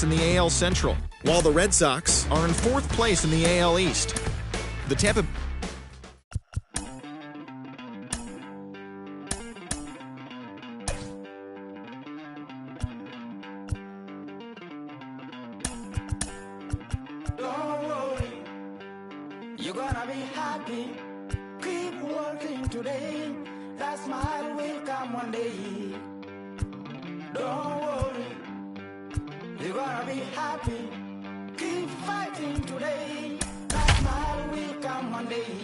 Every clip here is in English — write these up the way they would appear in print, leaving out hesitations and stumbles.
in the AL Central, while the Red Sox are in 4th place in the AL East. The Tampa Don't worry, you're gonna be happy. Keep working today. That smile will come one day. Don't worry, you're gonna be happy. Keep fighting today. That smile will come one day.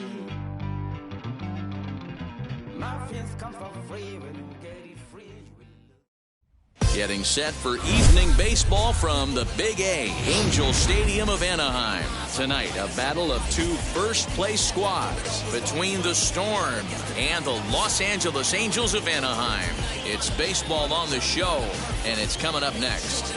Muffins come for free when you get it free. Getting set for evening baseball from the Big A, Angel Stadium of Anaheim. Tonight, a battle of two first-place squads between the Storm and the Los Angeles Angels of Anaheim. It's baseball on the show, and it's coming up next.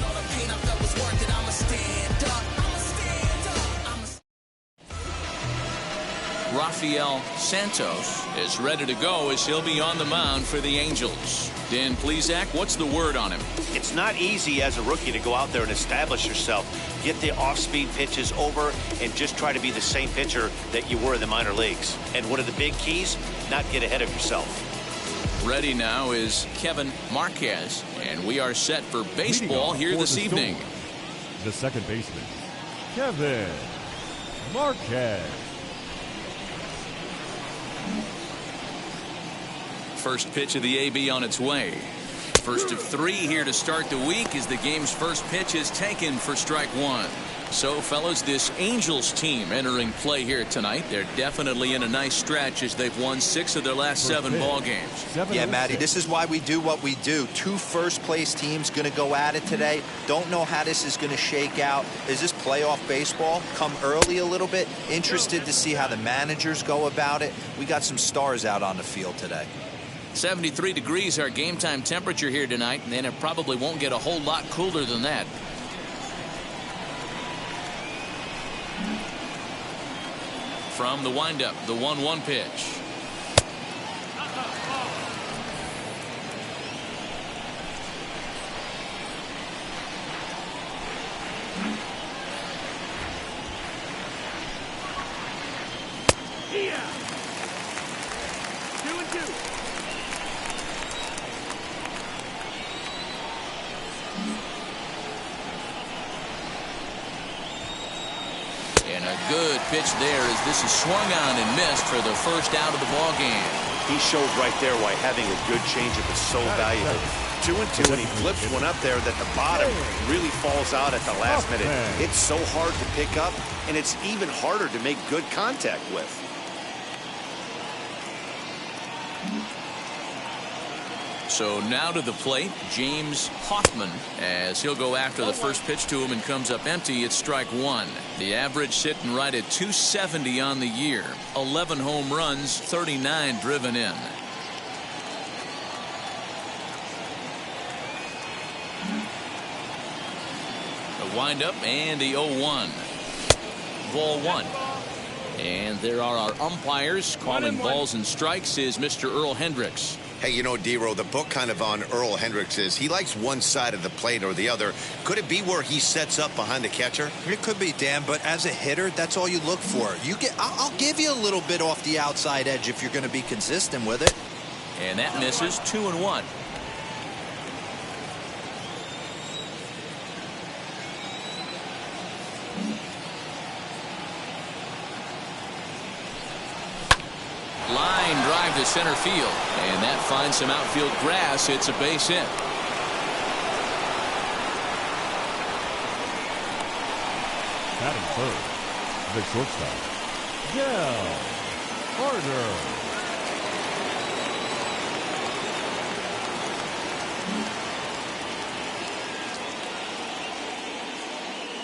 Rafael Santos is ready to go as he'll be on the mound for the Angels. Dan Plesac, what's the word on him? It's not easy as a rookie to go out there and establish yourself, get the off-speed pitches over, and just try to be the same pitcher that you were in the minor leagues. And one of the big keys, not get ahead of yourself. Ready now is Kevin Marquez, and we are set for baseball here this evening. The second baseman, Kevin Marquez. First pitch of the AB on its way. First of 3 here to start the week as the game's first pitch is taken for strike 1. So, fellas, this Angels team entering play here tonight. They're definitely in a nice stretch as they've won 6 of their last 7 ball games. Yeah, Matty, this is why we do what we do. 2 first-place teams going to go at it today. Don't know how this is going to shake out. Is this playoff baseball? Come early a little bit. Interested to see how the managers go about it. We got some stars out on the field today. 73 degrees our game time temperature here tonight, and then it probably won't get a whole lot cooler than that. From the windup, the 1-1 pitch. Yeah. 2-2. And a good pitch there as this is swung on and missed for the first out of the ball game. He showed right there why having a good changeup is so valuable. 2-2, and he flips one up there that the bottom really falls out at the last minute. It's so hard to pick up, and it's even harder to make good contact with. So now to the plate, James Hoffman, as he'll go after the first pitch to him and comes up empty. It's strike 1. The average sitting right at 270 on the year. 11 home runs, 39 driven in. The windup and the 0-1. Ball 1. And there are our umpires calling balls and strikes is Mr. Earl Hendricks. Hey, you know, D-Row, the book kind of on Earl Hendricks is he likes one side of the plate or the other. Could it be where he sets up behind the catcher? It could be, Dan, but as a hitter, that's all you look for. I'll give you a little bit off the outside edge if you're going to be consistent with it. And that misses. 2-1. Line drive to center field, and that finds some outfield grass. It's a base hit. Batting third, the shortstop, Dell Carter.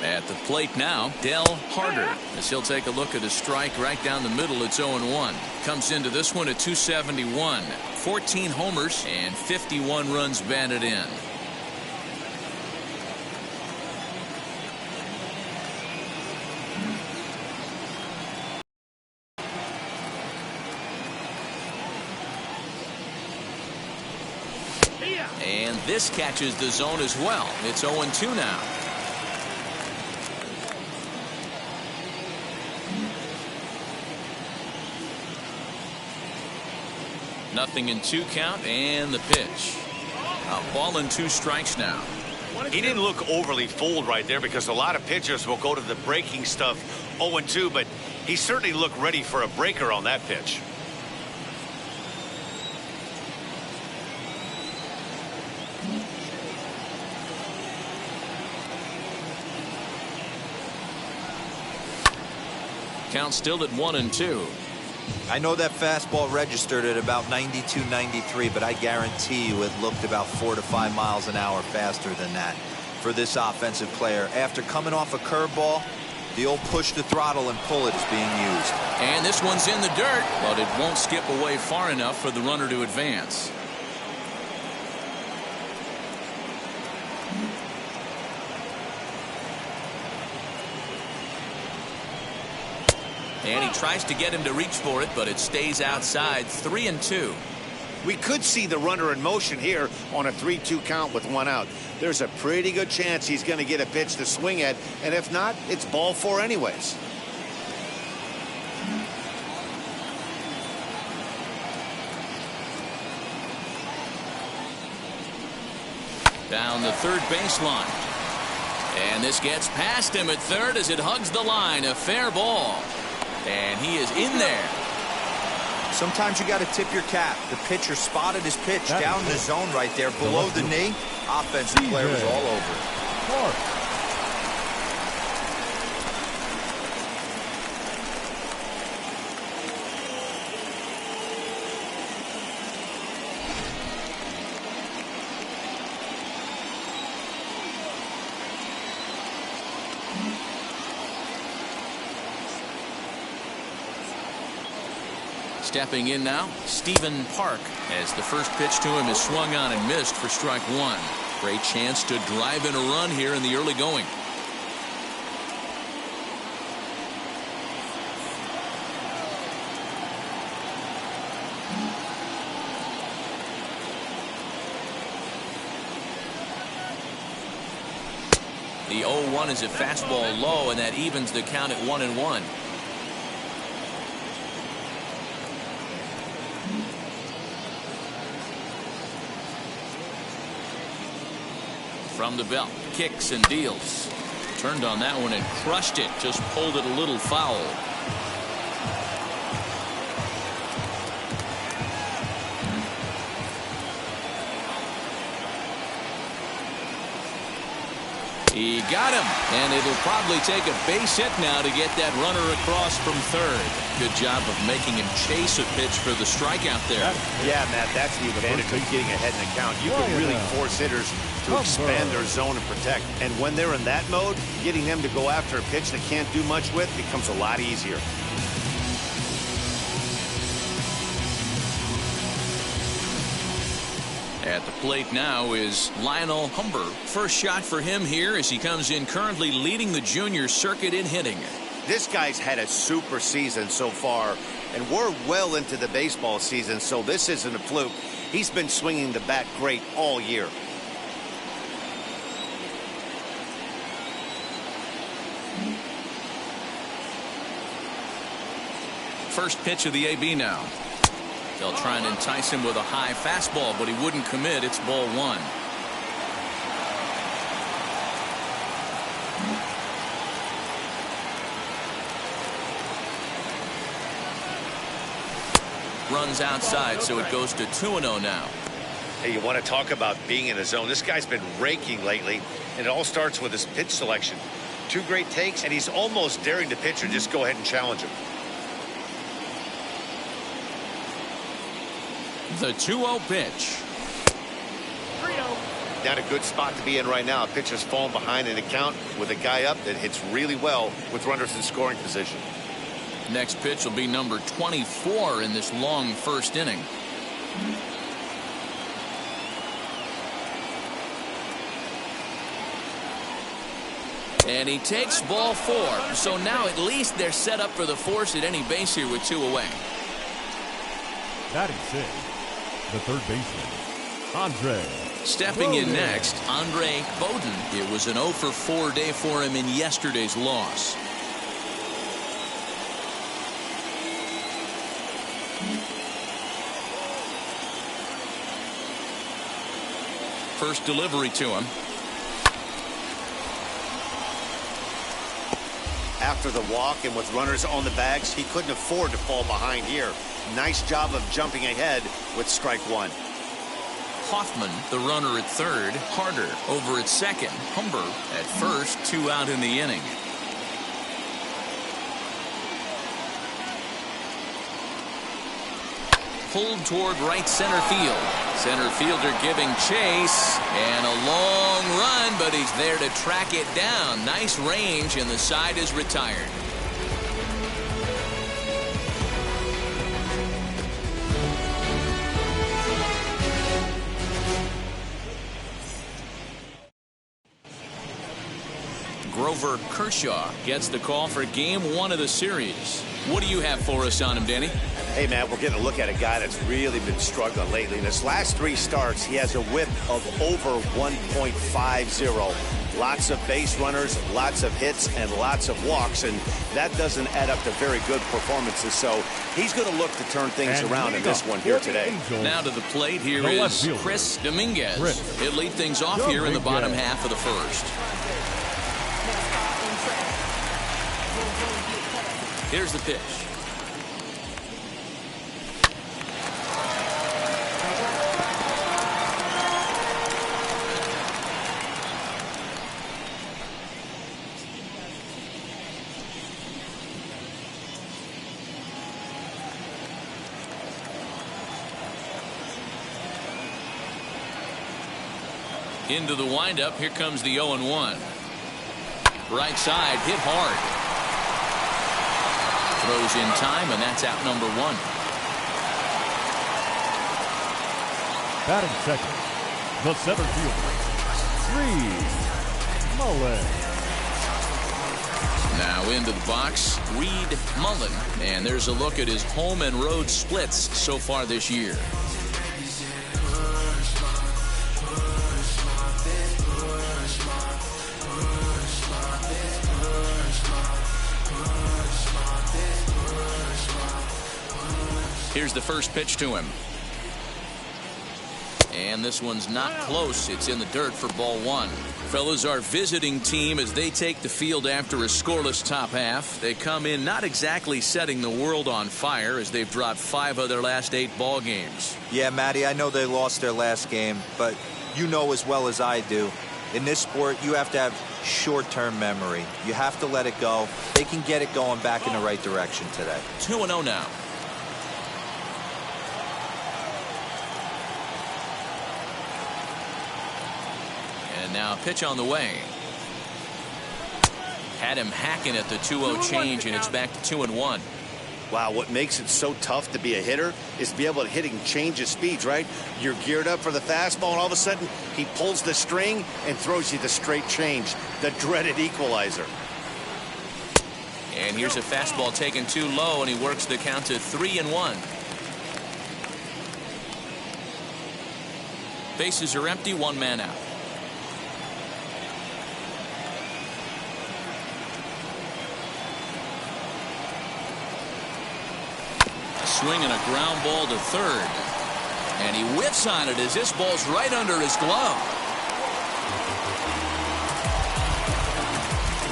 At the plate now, Dell Harder, as he'll take a look at a strike right down the middle. It's 0-1. Comes into this one at 271. 14 homers and 51 runs batted in. And this catches the zone as well. It's 0-2 now. 0-2 count and the pitch. A ball and 2 strikes now. He didn't look overly fooled right there because a lot of pitchers will go to the breaking stuff 0-2, but he certainly looked ready for a breaker on that pitch. Count still at 1-2. I know that fastball registered at about 92, 93, but I guarantee you it looked about 4 to 5 miles an hour faster than that for this offensive player. After coming off a curveball, the old push the throttle and pull it is being used. And this one's in the dirt, but it won't skip away far enough for the runner to advance. And he tries to get him to reach for it, but it stays outside. 3-2. We could see the runner in motion here on a 3-2 count with 1 out. There's a pretty good chance he's going to get a pitch to swing at, and if not, it's ball 4 anyways. Down the third baseline. And this gets past him at third as it hugs the line. A fair ball. And he is in there. Sometimes you got to tip your cap. The pitcher spotted his pitch down in the zone right there below the knee. Offensive player was all over it. Stepping in now, Stephen Park, as the first pitch to him is swung on and missed for strike 1. Great chance to drive in a run here in the early going. The 0-1 is a fastball low, and that evens the count at 1-1. From the belt, kicks and deals. Turned on that one and crushed it. Just pulled it a little foul. He got him, and it'll probably take a base hit now to get that runner across from third. Good job of making him chase a pitch for the strikeout there. Yeah, Matt, that's the advantage of getting ahead in the count. You can really force hitters to expand their zone and protect. And when they're in that mode, getting them to go after a pitch they can't do much with becomes a lot easier. At the plate now is Lionel Humber. First shot for him here as he comes in currently leading the junior circuit in hitting. This guy's had a super season so far, and we're well into the baseball season, so this isn't a fluke. He's been swinging the bat great all year. First pitch of the AB now. They'll try and entice him with a high fastball, but he wouldn't commit. It's ball 1. Runs outside, so it goes to 2-0 now. Hey, you want to talk about being in a zone? This guy's been raking lately, and it all starts with his pitch selection. 2 great takes, and he's almost daring the pitcher just go ahead and challenge him. The 2-0 pitch. Not a good spot to be in right now. A pitcher's falling behind in the count with a guy up that hits really well with runners in scoring position. Next pitch will be number 24 in this long first inning. And he takes ball 4. So now at least they're set up for the force at any base here with 2 away. Batting 6, the third baseman, Andre. Stepping in next, Andre Bowden. It was an 0-for-4 day for him in yesterday's loss. first delivery to him. After the walk and with runners on the bags, he couldn't afford to fall behind here. Nice job of jumping ahead with strike one. Hoffman, the runner at third. Harder over at second. Humber at first. 2 out in the inning. Pulled toward right center field. Center fielder giving chase. And a long run, but he's there to track it down. Nice range, and the side is retired. Grover Kershaw gets the call for game 1 of the series. What do you have for us on him, Danny? Hey, man, we're getting a look at a guy that's really been struggling lately. In his last 3 starts, he has a whip of over 1.50. Lots of base runners, lots of hits, and lots of walks, and that doesn't add up to very good performances. So he's going to look to turn things around in this one here today. Now to the plate, here is Chris Dominguez. He'll lead things off here in the bottom half of the first. Here's the pitch. Into the windup. Here comes the 0-1. Right side, hit hard. Throws in time, and that's out number 1. Batting second, the center fielder, Reed Mullen. Now into the box, Reed Mullen. And there's a look at his home and road splits so far this year. Here's the first pitch to him. And this one's not close. It's in the dirt for ball 1. Fellas, our visiting team, as they take the field after a scoreless top half, they come in not exactly setting the world on fire, as they've dropped 5 of their last 8 ball games. Yeah, Matty, I know they lost their last game, but you know as well as I do, in this sport, you have to have short-term memory. You have to let it go. They can get it going back in the right direction today. 2-0 now. And now pitch on the way. Had him hacking at the 2-0 change, and it's back to 2-1. Wow, what makes it so tough to be a hitter is to be able to hit and change his speeds, right? You're geared up for the fastball, and all of a sudden, he pulls the string and throws you the straight change, the dreaded equalizer. And here's a fastball taken too low, and he works the count to 3-1. Bases are empty, 1 man out. Swing and a ground ball to third. And he whiffs on it as this ball's right under his glove.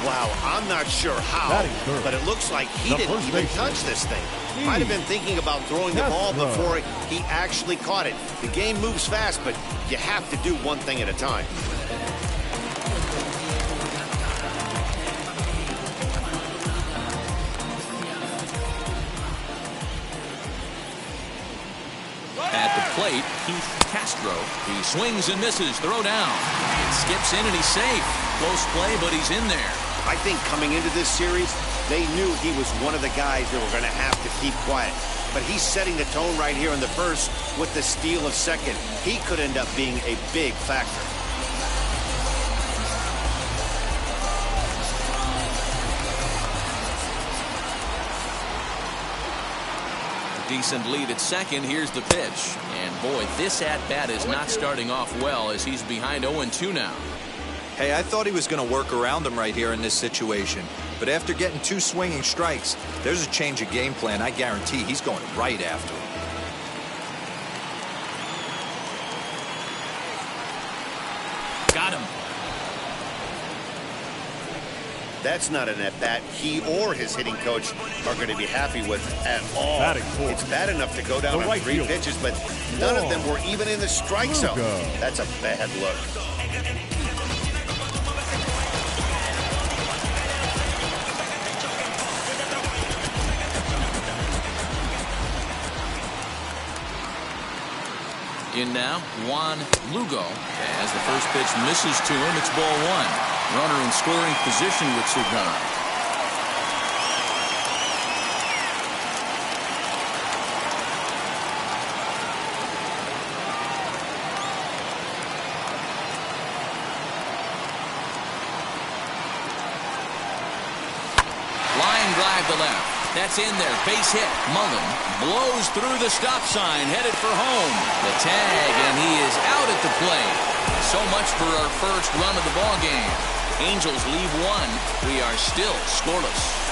Wow, I'm not sure how, but it looks like he didn't even touch this thing. Might have been thinking about throwing the ball before he actually caught it. The game moves fast, but you have to do one thing at a time. At the plate, Keith Castro. He swings and misses. Throw down. It skips in and he's safe. Close play, but he's in there. I think coming into this series, they knew he was one of the guys that were going to have to keep quiet. But he's setting the tone right here in the first with the steal of second. He could end up being a big factor. Decent lead at second. Here's the pitch. And boy, this at-bat is not starting off well as he's behind 0-2 now. Hey, I thought he was going to work around him right here in this situation. But after getting 2 swinging strikes, there's a change of game plan. I guarantee he's going right after him. That's not an at-bat he or his hitting coach are going to be happy with at all. It's bad enough to go down on 3 pitches, but none of them were even in the strike zone. That's a bad look. In now, Juan Lugo. As the first pitch misses to him, it's ball 1. Runner in scoring position with Sugan. Line drive to left. That's in there. Base hit. Mullen blows through the stop sign, headed for home. The tag, and he is out at the plate. So much for our first run of the ball game. Angels leave 1. We are still scoreless.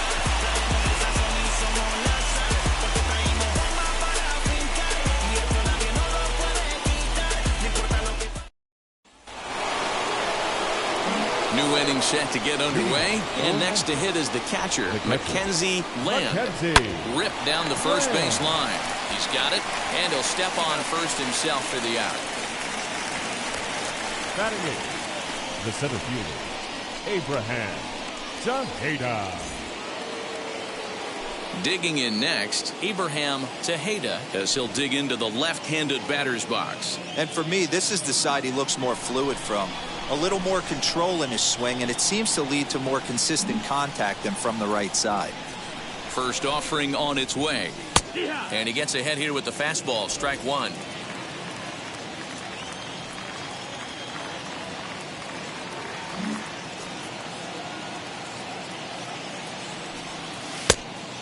New inning set to get underway, and next to hit is the catcher, Mackenzie Lamb. Ripped down the first base line. He's got it, and he'll step on first himself for the out. Batting lead, the center fielder, Abraham Tejeda. Digging in next, Abraham Tejeda, as he'll dig into the left-handed batter's box. And for me, this is the side he looks more fluid from. A little more control in his swing, and it seems to lead to more consistent contact than from the right side. First offering on its way. And he gets ahead here with the fastball, strike 1.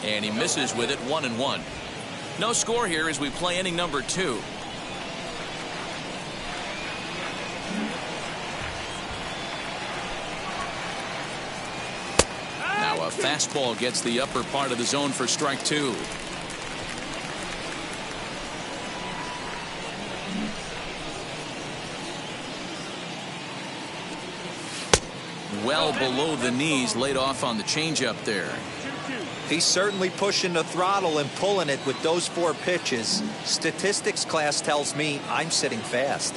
And he misses with it, 1-1. No score here as we play inning number 2. Now a fastball gets the upper part of the zone for strike 2. Well below the knees, laid off on the changeup there. He's certainly pushing the throttle and pulling it with those 4 pitches. Statistics class tells me I'm sitting fast.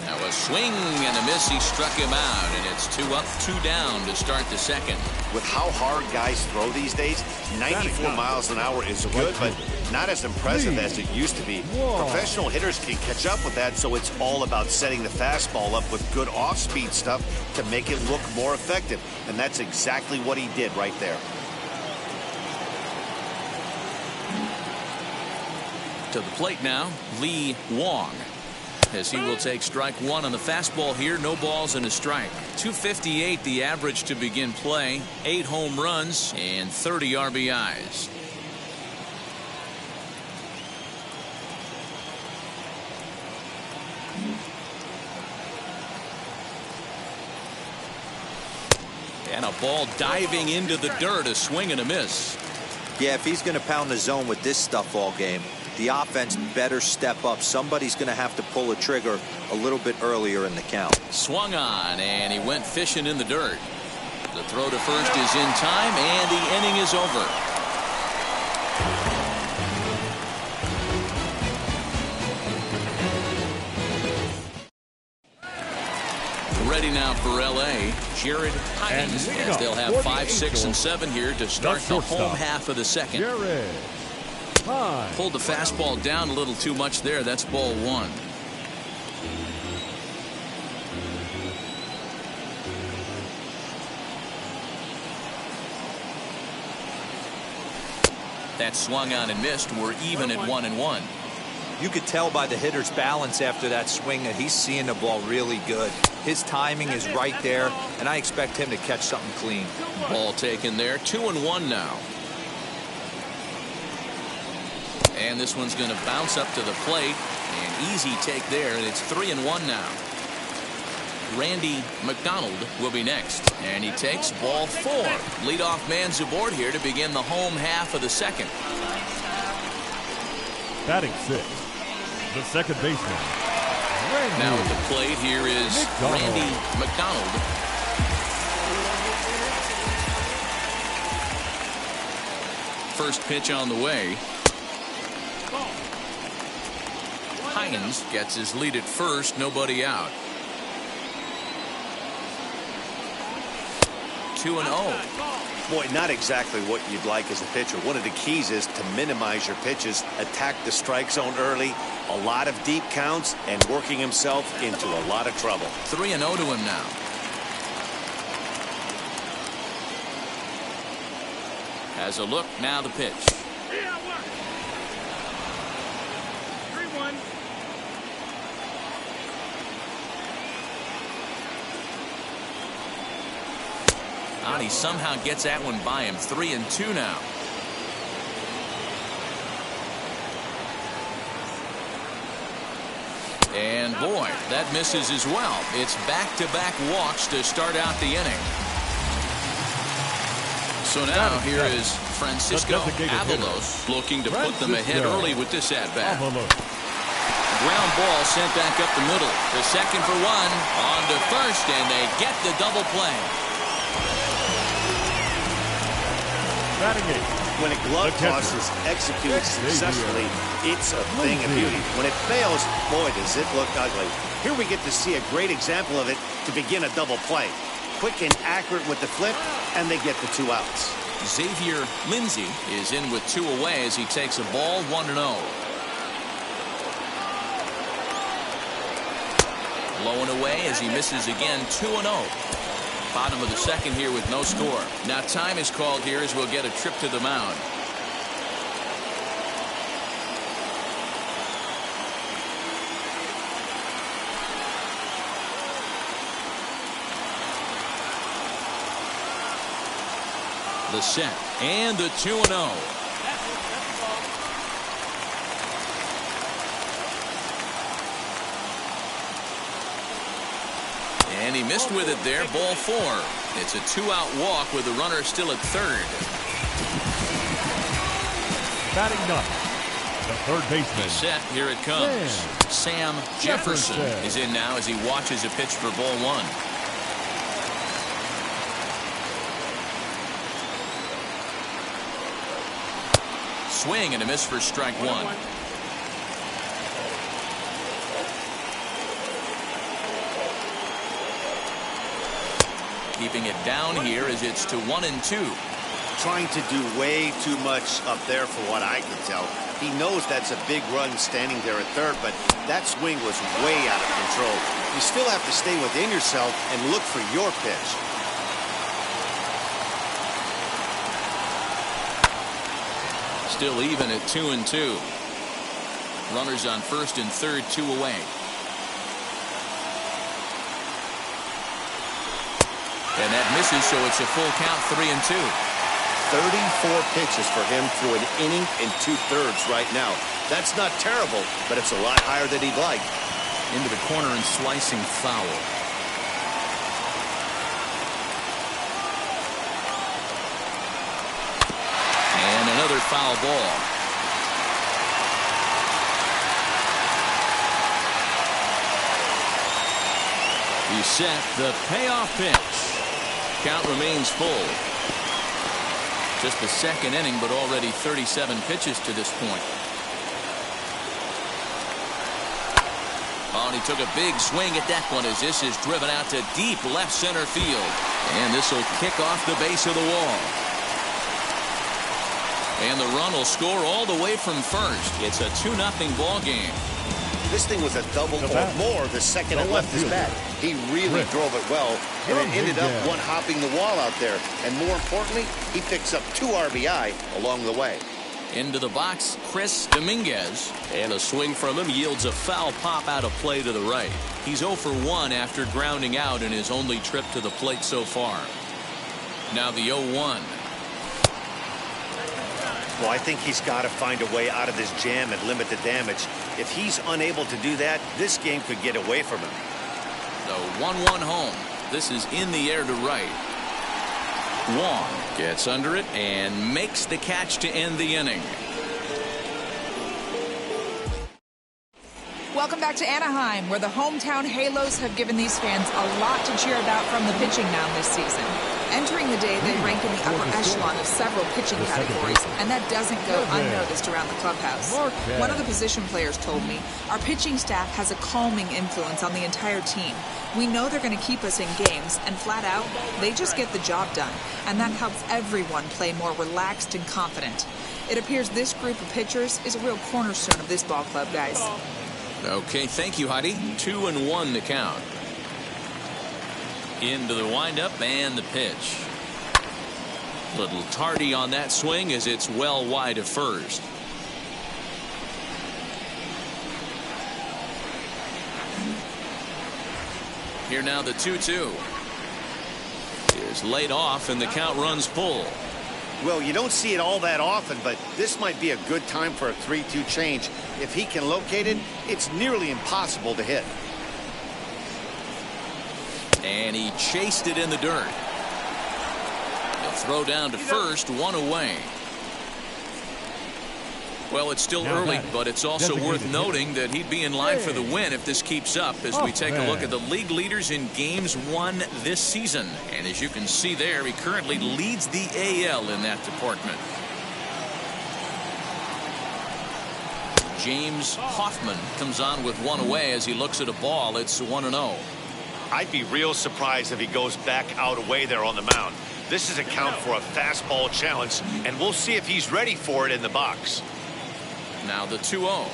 Now a swing and a miss. He struck him out, and it's 2 up, 2 down to start the second. With how hard guys throw these days, 94 miles an hour is good, but not as impressive as it used to be. Professional hitters can catch up with that, so it's all about setting the fastball up with good off-speed stuff to make it look more effective, and that's exactly what he did right there. To the plate now, Lee Wong, as he will take strike 1 on the fastball here. No balls and a strike. 258 the average to begin play. 8 home runs and 30 RBIs. And a ball diving into the dirt. A swing and a miss. Yeah, if he's going to pound the zone with this stuff all game, the offense better step up. Somebody's going to have to pull a trigger a little bit earlier in the count. Swung on, and he went fishing in the dirt. The throw to first is in time, and the inning is over. Ready now for LA, Jared Hines, as they'll have 5, 6, and 7 here to start the home half of the second. Pulled the fastball down a little too much there. That's ball 1. That swung on and missed. We're even at 1-1. You could tell by the hitter's balance after that swing that he's seeing the ball really good. His timing is right there, and I expect him to catch something clean. Ball taken there. 2-1 now. And this one's going to bounce up to the plate. An easy take there, and it's 3-1 now. Randy McDonald will be next, and he takes ball 4. Leadoff man's aboard here to begin the home half of the second. Batting 6, the second baseman. Now at the plate here is Randy McDonald. first pitch on the way. Hines gets his lead at first, nobody out. 2-0. Boy, not exactly what you'd like as a pitcher. One of the keys is to minimize your pitches, attack the strike zone early, a lot of deep counts, and working himself into a lot of trouble. 3-0 to him now. Has a look, now the pitch. 3-1. And he somehow gets that one by him. 3-2 now. And boy, that misses as well. It's back-to-back walks to start out the inning. So now here is Francisco Avalos looking to put them ahead early with this at-bat. Ground ball sent back up the middle. The second for one, on to first, and they get the double play. When a glove toss is executed successfully, it's a thing of beauty. When it fails, boy, does it look ugly. Here we get to see a great example of it to begin a double play. Quick and accurate with the flip, and they get the 2 outs. Xavier Lindsay is in with 2 away as he takes a ball 1-0. Low and away as he misses again. 2-0. Bottom of the second here with no score. Now time is called here as we'll get a trip to the mound. The set and the 2-0. And he missed with it there. Ball 4. It's a 2-out walk with the runner still at third. Batting ninth, the third baseman. The set, here it comes. Sam Jefferson is in now as he watches a pitch for ball 1. Swing and a miss for strike 1. Keeping it down here as it's to 1-2. Trying to do way too much up there for what I can tell. He knows that's a big run standing there at third, but that swing was way out of control. You still have to stay within yourself and look for your pitch. Still even at 2-2. Runners on first and third, 2 away. And that misses, so it's a full count, 3-2. 34 pitches for him through an inning and 2/3 right now. That's not terrible, but it's a lot higher than he'd like. Into the corner and slicing foul. And another foul ball. He set the payoff pitch. Count remains full. Just the second inning, but already 37 pitches to this point. Oh, and he took a big swing at that one as this is driven out to deep left center field. And this will kick off the base of the wall. And the run will score all the way from first. It's a 2-0 ball game. This thing was a double or more the second it left his bat. He really drove it well, and it ended up one-hopping the wall out there. And more importantly, he picks up 2 RBI along the way. Into the box, Chris Dominguez. And a swing from him yields a foul pop out of play to the right. He's 0 for 1 after grounding out in his only trip to the plate so far. Now the 0-1. Well, I think he's got to find a way out of this jam and limit the damage. If he's unable to do that, this game could get away from him. The 1-1 home. This is in the air to right. Wong gets under it and makes the catch to end the inning. Welcome Welcome back to Anaheim, where the hometown Halos have given these fans a lot to cheer about from the pitching mound this season. Entering the day, they rank in the upper echelon of several pitching categories, and that doesn't go unnoticed around the clubhouse. One of the position players told me, our pitching staff has a calming influence on the entire team. We know they're going to keep us in games, and flat out, they just get the job done, and that helps everyone play more relaxed and confident. It appears this group of pitchers is a real cornerstone of this ball club, guys. Okay, thank you, Heidi. 2-1 to count. Into the windup and the pitch. Little tardy on that swing as it's well wide of first. Here now the 2-2 is laid off and the count runs full. Well, you don't see it all that often, but this might be a good time for a 3-2 change. If he can locate it, it's nearly impossible to hit. And he chased it in the dirt. He'll throw down to first, one away. Well, it's still early, but it's also worth noting that he'd be in line for the win if this keeps up as we take a look at the league leaders in games won this season. And as you can see there, he currently leads the AL in that department. James Hoffman comes on with one away as he looks at a ball. It's 1-0. I'd be real surprised if he goes back out away there on the mound. This is a count for a fastball challenge, and we'll see if he's ready for it in the box. Now the 2-0.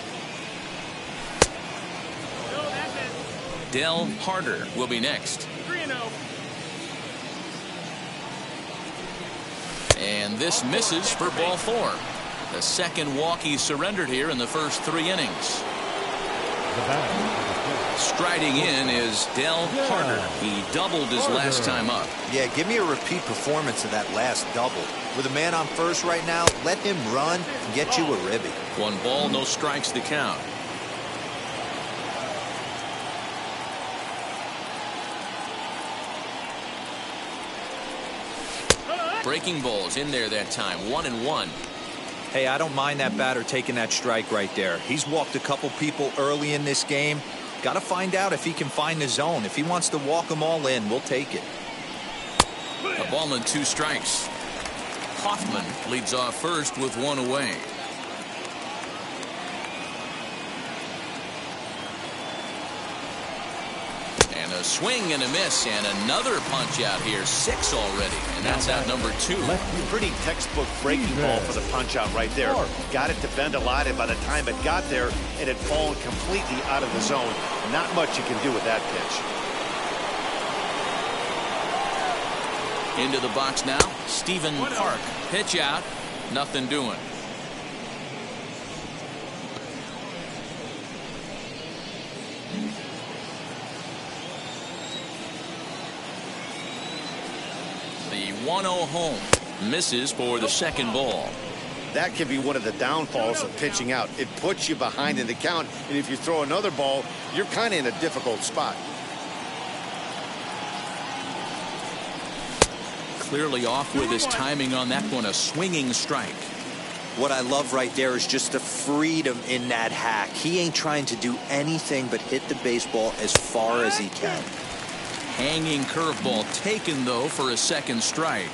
Del Harder will be next. 3-0. And this misses for ball 4. The second walk he surrendered here in the first 3 innings. Striding in is Del Harder. He doubled his last time up. Yeah, give me a repeat performance of that last double. With a man on first right now, let him run and get you a ribby. 1 ball, no strikes the count. Breaking balls in there that time, 1-1. Hey, I don't mind that batter taking that strike right there. He's walked a couple people early in this game. Got to find out if he can find the zone. If he wants to walk them all in, we'll take it. A ball and 2 strikes. Hoffman leads off first with 1 away. And a swing and a miss and another punch out here. 6 already, and that's out number 2. Pretty textbook breaking ball for the punch out right there. Got it to bend a lot, and by the time it got there, it had fallen completely out of the zone. Not much you can do with that pitch. Into the box now, Stephen Park. Pitch out, nothing doing. The 1-0 home misses for the second ball. That can be one of the downfalls of pitching out. It puts you behind in the count, and if you throw another ball, you're kind of in a difficult spot. Clearly off with his timing on that one, a swinging strike. What I love right there is just the freedom in that hack. He ain't trying to do anything but hit the baseball as far as he can. Hanging curveball taken, though, for a second strike.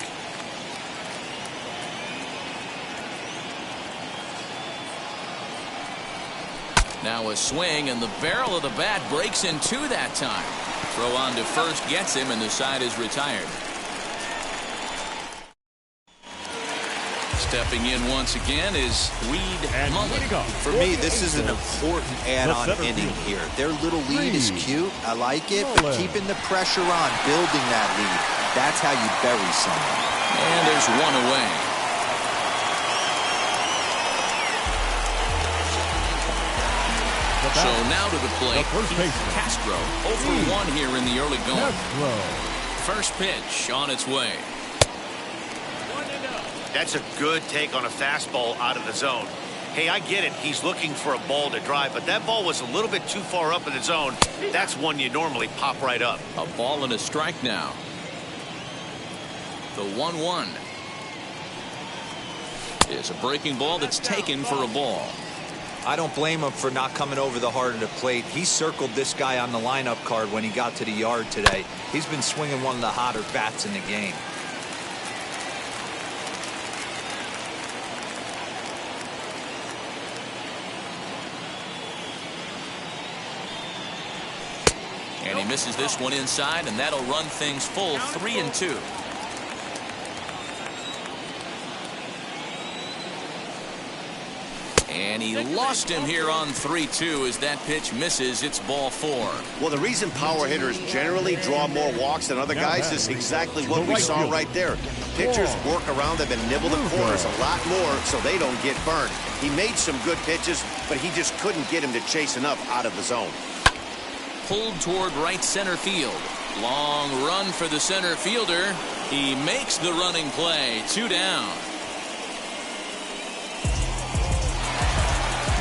Now a swing, and the barrel of the bat breaks in 2 that time. Throw on to first gets him, and the side is retired. Stepping in once again is Weed Mullen. For me, this is an important add-on inning here. Their little lead is cute. I like it, but keeping the pressure on, building that lead, that's how you bury someone. And there's 1 away. So now to the plate, Keith Castro. 0-for-1 here in the early going. First pitch on its way. That's a good take on a fastball out of the zone. Hey, I get it. He's looking for a ball to drive, but that ball was a little bit too far up in the zone. That's one you normally pop right up. A ball and a strike now. The 1-1 is a breaking ball that's taken for a ball. I don't blame him for not coming over the heart of the plate. He circled this guy on the lineup card when he got to the yard today. He's been swinging one of the hotter bats in the game. And he misses this one inside, and that'll run things full 3-2. And he lost him here on 3-2 as that pitch misses. It's ball 4. Well, the reason power hitters generally draw more walks than other guys is exactly what we saw right there. Pitchers work around them and nibble the corners a lot more so they don't get burned. He made some good pitches, but he just couldn't get him to chase enough out of the zone. Pulled toward right center field. Long run for the center fielder. He makes the running play. 2 down.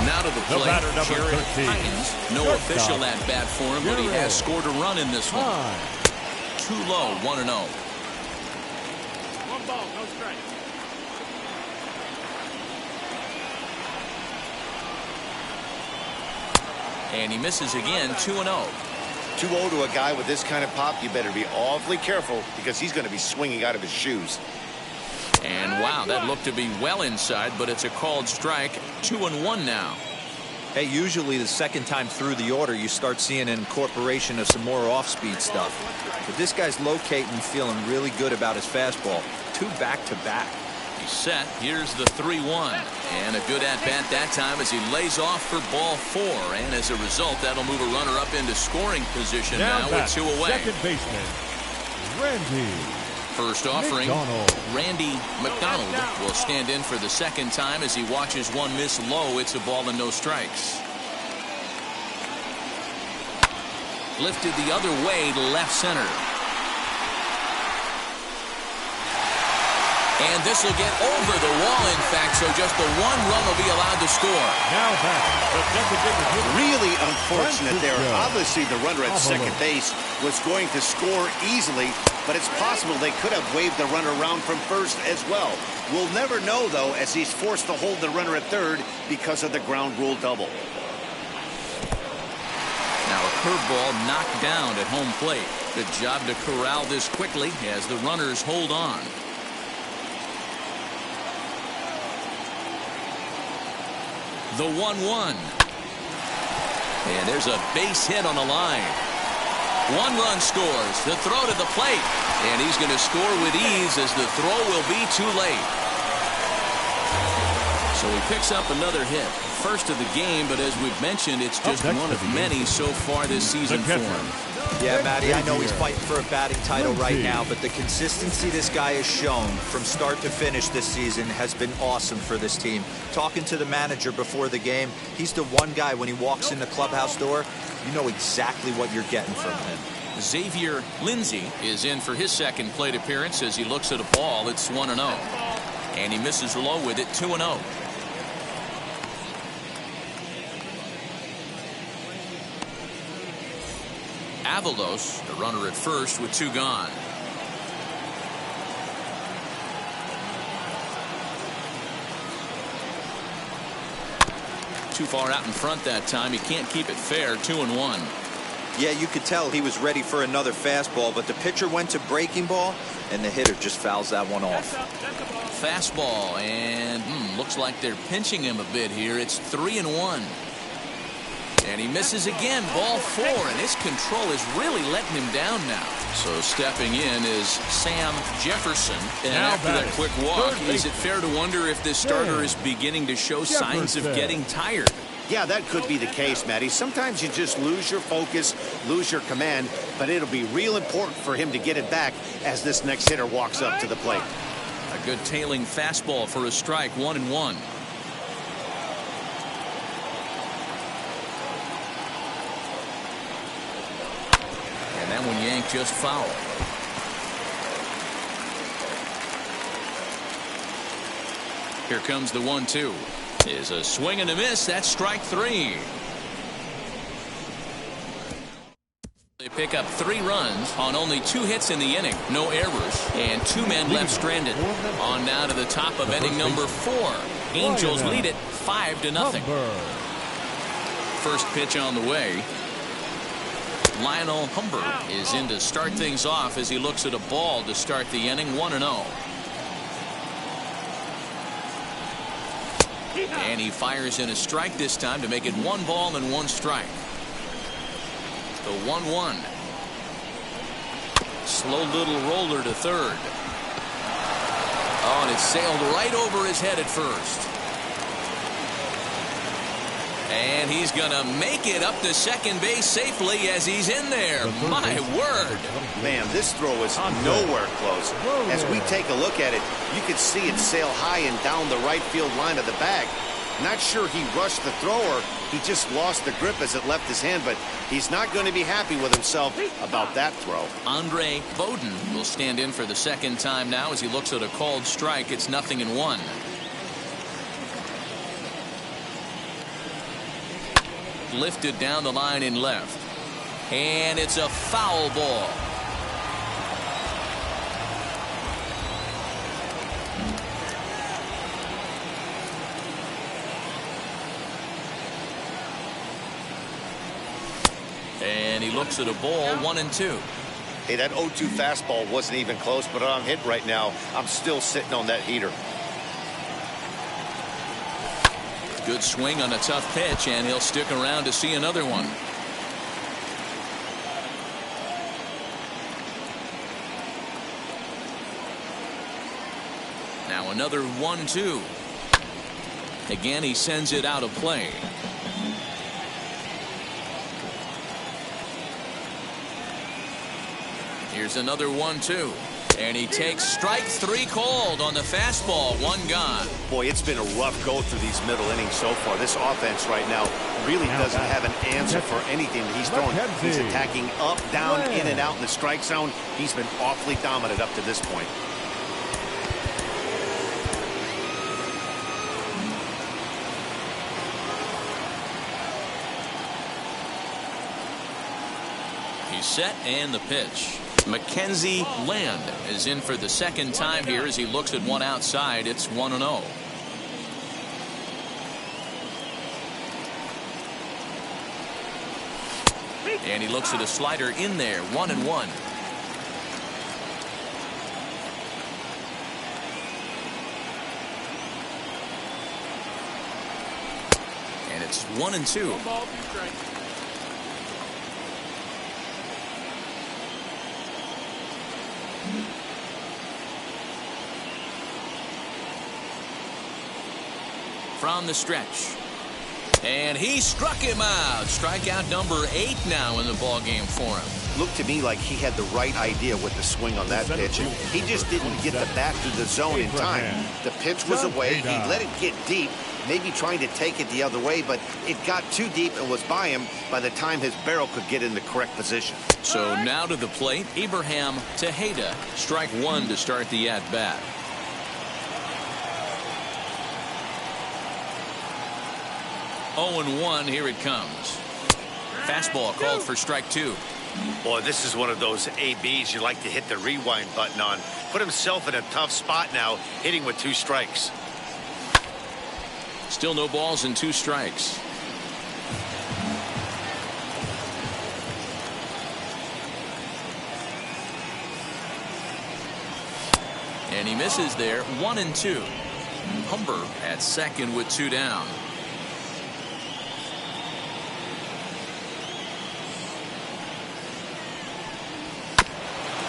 Now to the plate, Jared Hines. No official at bat for him, but he has scored a run in this one. Too low, 1-0. 1 ball, no strike. And he misses again, 2-0. 2-0 to a guy with this kind of pop, you better be awfully careful because he's going to be swinging out of his shoes. And wow, that looked to be well inside, but it's a called strike. 2-1 now. Hey, usually the second time through the order, you start seeing an incorporation of some more off-speed stuff. But this guy's locating, feeling really good about his fastball. 2 back-to-back. He's set. Here's the 3-1. And a good at-bat that time as he lays off for ball 4. And as a result, that'll move a runner up into scoring position now with 2 away. Second baseman, Randy. First offering, Randy McDonald will stand in for the second time as he watches one miss low. It's a ball and no strikes. Lifted the other way to left center. And this will get over the wall, in fact, so just the 1 run will be allowed to score. Now back, the designated hitter. Really unfortunate there. Obviously, the runner at second base was going to score easily, but it's possible they could have waved the runner around from first as well. We'll never know, though, as he's forced to hold the runner at third because of the ground rule double. Now a curveball knocked down at home plate. Good job to corral this quickly as the runners hold on. The 1-1. And there's a base hit on the line. 1 run scores. The throw to the plate. And he's going to score with ease as the throw will be too late. So he picks up another hit. First of the game, but as we've mentioned, it's just one of many so far this season for him. Yeah, Matty, I know he's fighting for a batting title right now, but the consistency this guy has shown from start to finish this season has been awesome for this team. Talking to the manager before the game, he's the one guy when he walks in the clubhouse door, you know exactly what you're getting from him. Xavier Lindsay is in for his second plate appearance as he looks at a ball. It's 1-0. And he misses low with it, 2-0. Avalos, the runner at first with 2 gone. Too far out in front that time. He can't keep it fair. 2-1. Yeah, you could tell he was ready for another fastball, but the pitcher went to breaking ball, and the hitter just fouls that one off. Fastball, and looks like they're pinching him a bit here. It's 3-1. And he misses again, ball 4, and his control is really letting him down now. So stepping in is Sam Jefferson. And now after that quick walk, is it fair to wonder if this starter is beginning to show signs of getting tired? Yeah, that could be the case, Matty. Sometimes you just lose your focus, lose your command, but it'll be real important for him to get it back as this next hitter walks up to the plate. A good tailing fastball for a strike, 1-1. That one yanked just foul. Here comes the 1-2. Is a swing and a miss. That's strike 3. They pick up 3 runs on only 2 hits in the inning. No errors. And 2 men left stranded. On now to the top of inning number 4. Angels lead it 5-0. first pitch on the way. Lionel Humber is in to start things off as he looks at a ball to start the inning. 1-0. And he fires in a strike this time to make it 1 ball and 1 strike. The 1-1. Slow little roller to third. Oh, and it sailed right over his head at first. And he's going to make it up to second base safely as he's in there. My word. Man, this throw is nowhere close. As we take a look at it, you can see it sail high and down the right field line of the bag. Not sure he rushed the thrower. He just lost the grip as it left his hand, but he's not going to be happy with himself about that throw. Andre Bowden will stand in for the second time now as he looks at a called strike. It's 0-1. Lifted down the line in left. And it's a foul ball. And he looks at a ball, 1-2. Hey, that 0-2 fastball wasn't even close, but I'm hit right now. I'm still sitting on that heater. Good swing on a tough pitch, and he'll stick around to see another one. Now another 1-2. Again, he sends it out of play. Here's another 1-2. And he takes strike 3 called on the fastball. 1 gone. Boy, it's been a rough go through these middle innings so far. This offense right now really doesn't have an answer for anything that he's throwing. He's attacking up, down, in and out in the strike zone. He's been awfully dominant up to this point. He's set and the pitch. Mackenzie Land is in for the second time here as he looks at one outside. It's 1-0. And he looks at a slider in there. 1-1. And it's 1-2. From the stretch. And he struck him out. Strikeout number 8 now in the ballgame for him. Looked to me like he had the right idea with the swing on that pitch. And he just didn't get the bat through the zone in time. The pitch was away. He let it get deep, maybe trying to take it the other way, but it got too deep and was by him by the time his barrel could get in the correct position. So now to the plate, Abraham Tejeda. Strike 1 to start the at-bat. Oh, 0-1, here it comes. Fastball called for strike 2. Boy, this is one of those ABs you like to hit the rewind button on. Put himself in a tough spot now, hitting with 2 strikes. Still no balls and 2 strikes. And he misses there. 1-2. Humber at second with 2 down.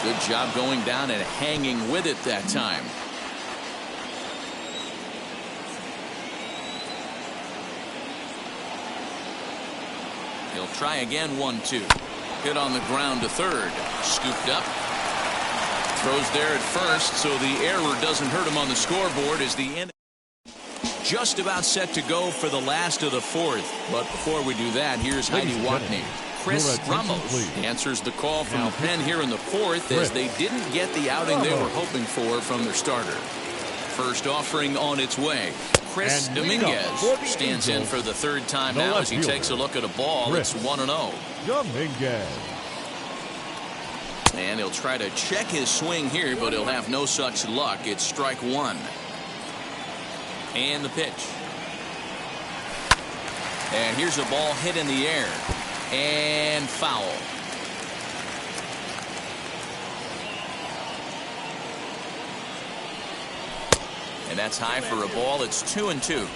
Good job going down and hanging with it that time. He'll try again. 1-2. Hit on the ground to third. Scooped up. Throws there at first, so the error doesn't hurt him on the scoreboard as the end. Just about set to go for the last of the 4th. But before we do that, here's Heidi Watney. Chris Ramos answers the call from the pen here in the 4th as they didn't get the outing they were hoping for from their starter. First offering on its way. Chris Dominguez stands in for the 3rd time now as he takes a look at a ball. It's 1-0. Dominguez. And he'll try to check his swing here, but he'll have no such luck. It's strike 1. And the pitch. And here's a ball hit in the air. And foul. And that's high for a ball. It's 2-2.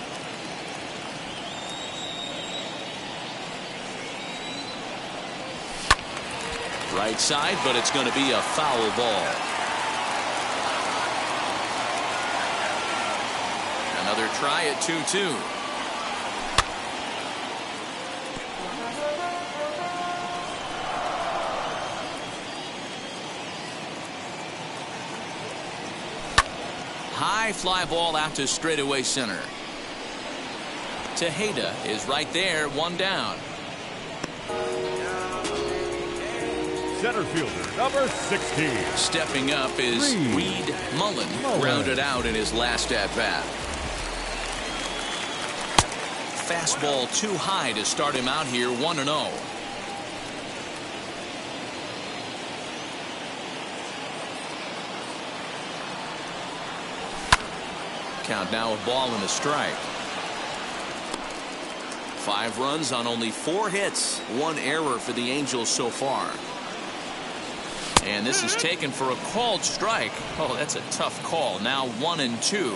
Right side, but it's going to be a foul ball. Another try at 2-2. High fly ball out to straightaway center. Tejeda is right there, one down. Center fielder, number 16. Stepping up is Reed Mullen, grounded out in his last at-bat. Fastball too high to start him out here, 1-0. Count now a ball and a strike. 5 runs on only 4 hits. 1 error for the Angels so far. And this is taken for a called strike. Oh, that's a tough call. Now 1-2.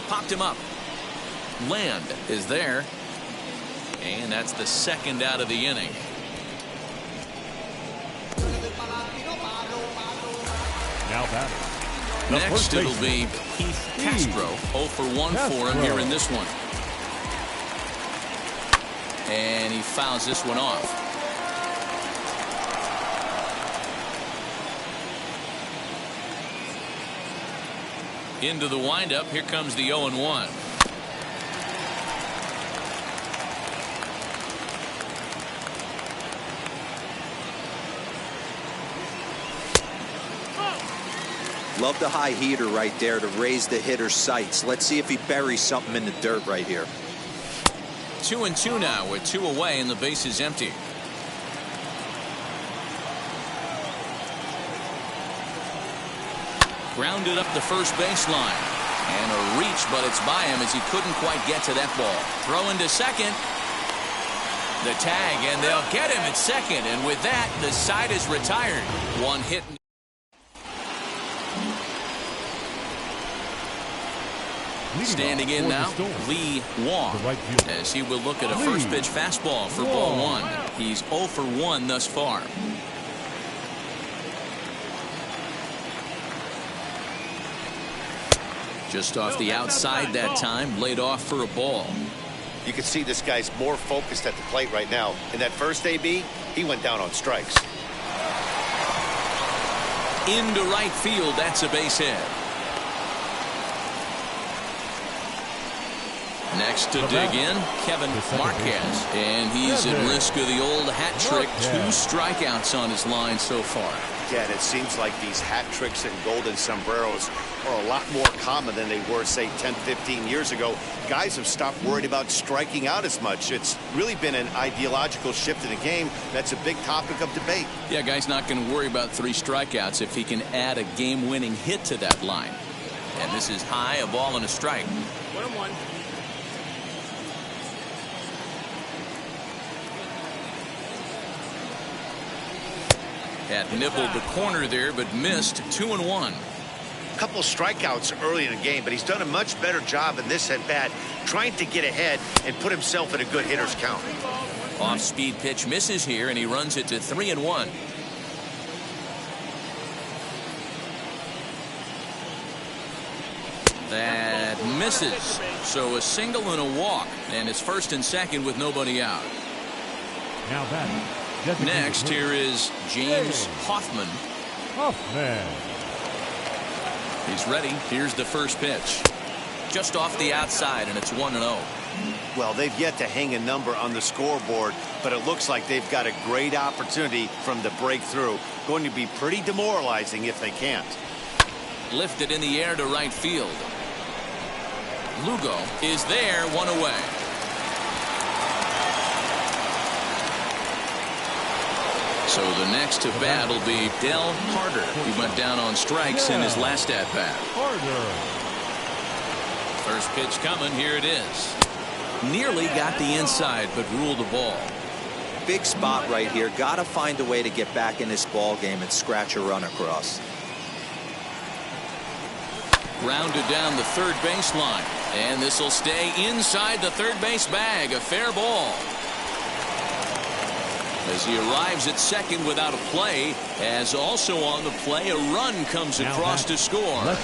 Popped him up. Land is there. And that's the second out of the inning. Now batting. Next it'll be Heath Castro. 0 for 1 for him here in this one. And he fouls this one off. Into the windup. Here comes the 0-1. Love the high heater right there to raise the hitter's sights. Let's see if he buries something in the dirt right here. 2-2 now with 2 away and the base is empty. Grounded up the first baseline. And a reach, but it's by him as he couldn't quite get to that ball. Throw into second. The tag, and they'll get him at second. And with that, the side is retired. 1 hit. Standing in now, Lee Wong, as he will look at a first pitch fastball for ball 1. He's 0 for 1 thus far. Just off the outside that time, laid off for a ball. You can see this guy's more focused at the plate right now. In that first AB, he went down on strikes. Into right field, that's a base hit. Next to dig in, Kevin Marquez. And he's at risk of the old hat trick. 2 strikeouts on his line so far. Yeah, and it seems like these hat tricks and golden sombreros are a lot more common than they were, say, 10, 15 years ago. Guys have stopped worried about striking out as much. It's really been an ideological shift in the game. That's a big topic of debate. Yeah, guy's not going to worry about 3 strikeouts if he can add a game-winning hit to that line. And this is high, a ball and a strike. 1-1. Had nibbled the corner there, but missed. 2-1. A couple strikeouts early in the game, but he's done a much better job in this at bat, trying to get ahead and put himself in a good hitter's count. Off-speed pitch misses here, and he runs it to 3-1. That misses. So a single and a walk, and it's first and second with nobody out. Now batting. Next, here is James Hoffman. He's ready. Here's the first pitch. Just off the outside, and it's 1-0. Well, they've yet to hang a number on the scoreboard, but it looks like they've got a great opportunity from the breakthrough. Going to be pretty demoralizing if they can't. Lifted in the air to right field. Lugo is there, 1 away. So the next to bat will be Del Harder. He went down on strikes in his last at-bat. First pitch coming. Here it is. Nearly got the inside, but ruled the ball. Big spot right here. Got to find a way to get back in this ball game and scratch a run across. Grounded down the third baseline, and this will stay inside the third base bag. A fair ball. As he arrives at second without a play, as also on the play, a run comes across to score.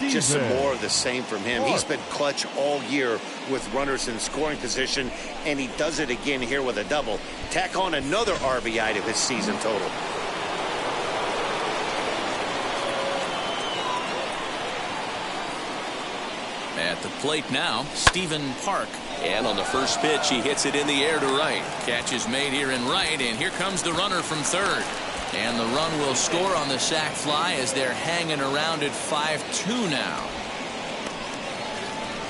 Just some more of the same from him. He's been clutch all year with runners in scoring position, and he does it again here with a double. Tack on another RBI to his season total. At the plate now, Stephen Park. And on the first pitch, he hits it in the air to right. Catch is made here in right, and here comes the runner from third. And the run will score on the sac fly as they're hanging around at 5-2 now.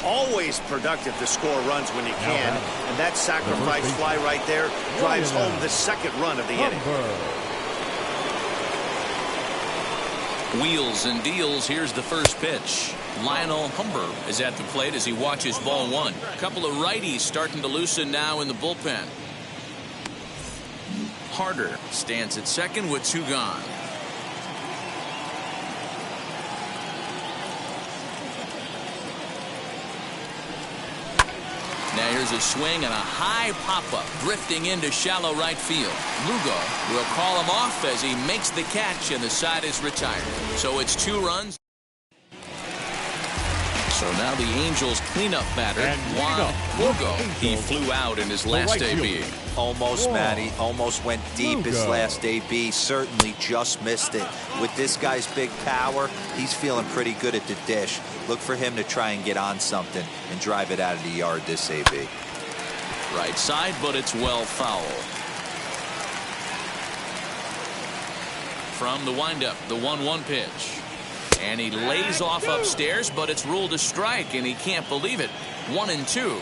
Always productive to score runs when you can, and that sacrifice fly right there drives home the second run of the inning. Wheels and deals. Here's the first pitch. Lionel Humber is at the plate as he watches ball one. A couple of righties starting to loosen now in the bullpen. Harder stands at second with two gone. Now here's a swing and a high pop-up drifting into shallow right field. Lugo will call him off as he makes the catch and the side is retired. So it's 2 runs. So now the Angels cleanup batter, Juan Lugo. He flew out in his last AB. Almost, Matty. Almost went deep his last AB. Certainly just missed it. With this guy's big power, he's feeling pretty good at the dish. Look for him to try and get on something and drive it out of the yard this AB. Right side, but it's well foul. From the windup, the 1-1 pitch. And he lays off upstairs, but it's ruled a strike, and he can't believe it. 1-2.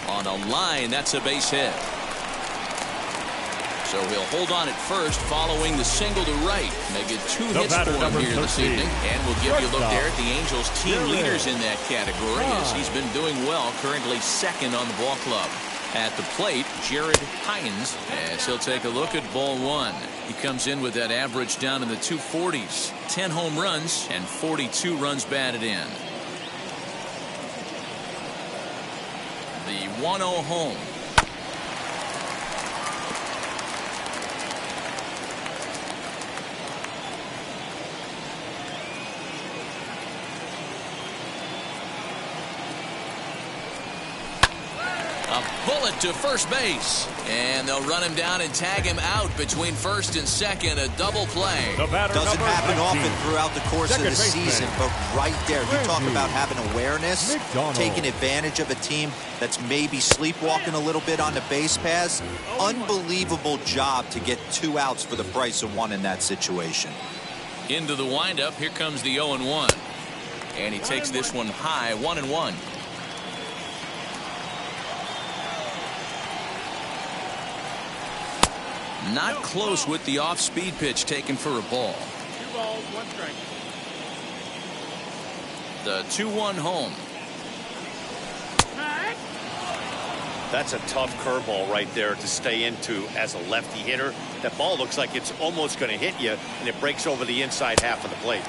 On a line, that's a base hit. So he'll hold on at first following the single to right. Make it 2 hits for him here this evening. And we'll give you a look there at the Angels team leaders in that category as he's been doing well, currently second on the ball club. At the plate, Jared Hines, as he'll take a look at ball one. He comes in with that average down in the 240s. 10 home runs and 42 runs batted in. The 1-0 home. A bullet to first base. And they'll run him down and tag him out between first and second. A double play. Doesn't happen often throughout the course of the season, but right there, you talk about having awareness, taking advantage of a team that's maybe sleepwalking a little bit on the base paths. Unbelievable job to get 2 outs for the price of 1 in that situation. Into the windup. Here comes the 0-1. And he takes this one high. 1-1. Not close with the off-speed pitch taken for a ball. 2 balls, 1 strike. The 2-1 home. That's a tough curveball right there to stay into as a lefty hitter. That ball looks like it's almost going to hit you, and it breaks over the inside half of the plate.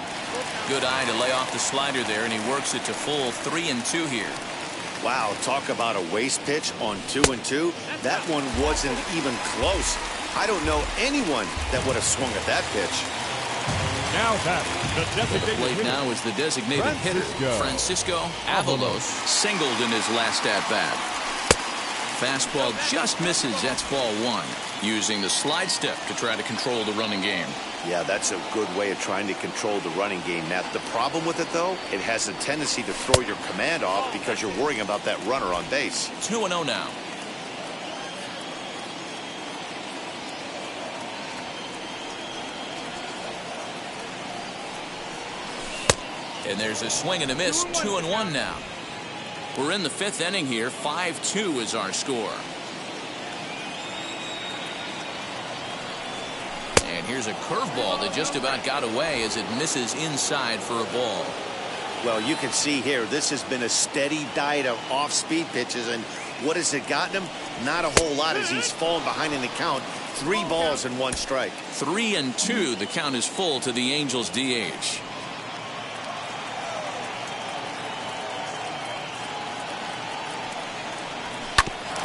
Good eye to lay off the slider there, and he works it to full 3-2 here. Wow, talk about a waste pitch on 2-2. That one wasn't even close. I don't know anyone that would have swung at that pitch. Now that the designated plate hitter. now is the designated hitter, Francisco Avalos, singled in his last at-bat. Fastball just misses. That's ball 1. Using the slide step to try to control the running game. Yeah, that's a good way of trying to control the running game. Now, the problem with it, though, it has a tendency to throw your command off because you're worrying about that runner on base. 2-0 now. And there's a swing and a miss. 2-1 now. We're in the 5th inning here. 5-2 is our score. And here's a curveball that just about got away as it misses inside for a ball. Well, you can see here, this has been a steady diet of off-speed pitches, and what has it gotten him? Not a whole lot as he's fallen behind in the count. 3 balls and 1 strike. 3-2. The count is full to the Angels DH.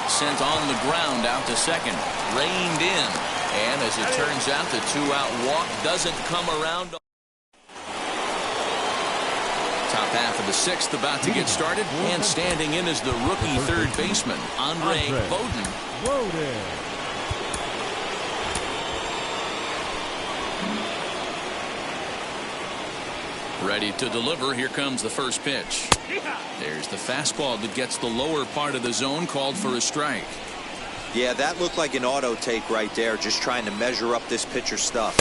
Sent on the ground out to second. Reined in. And as it turns out, the 2-out walk doesn't come around. Top half of the 6th about to get started. And standing in is the rookie third baseman, Andre Bowden. Ready to deliver. Here comes the first pitch. There's the fastball that gets the lower part of the zone, called for a strike. Yeah, that looked like an auto take right there, just trying to measure up this pitcher's stuff.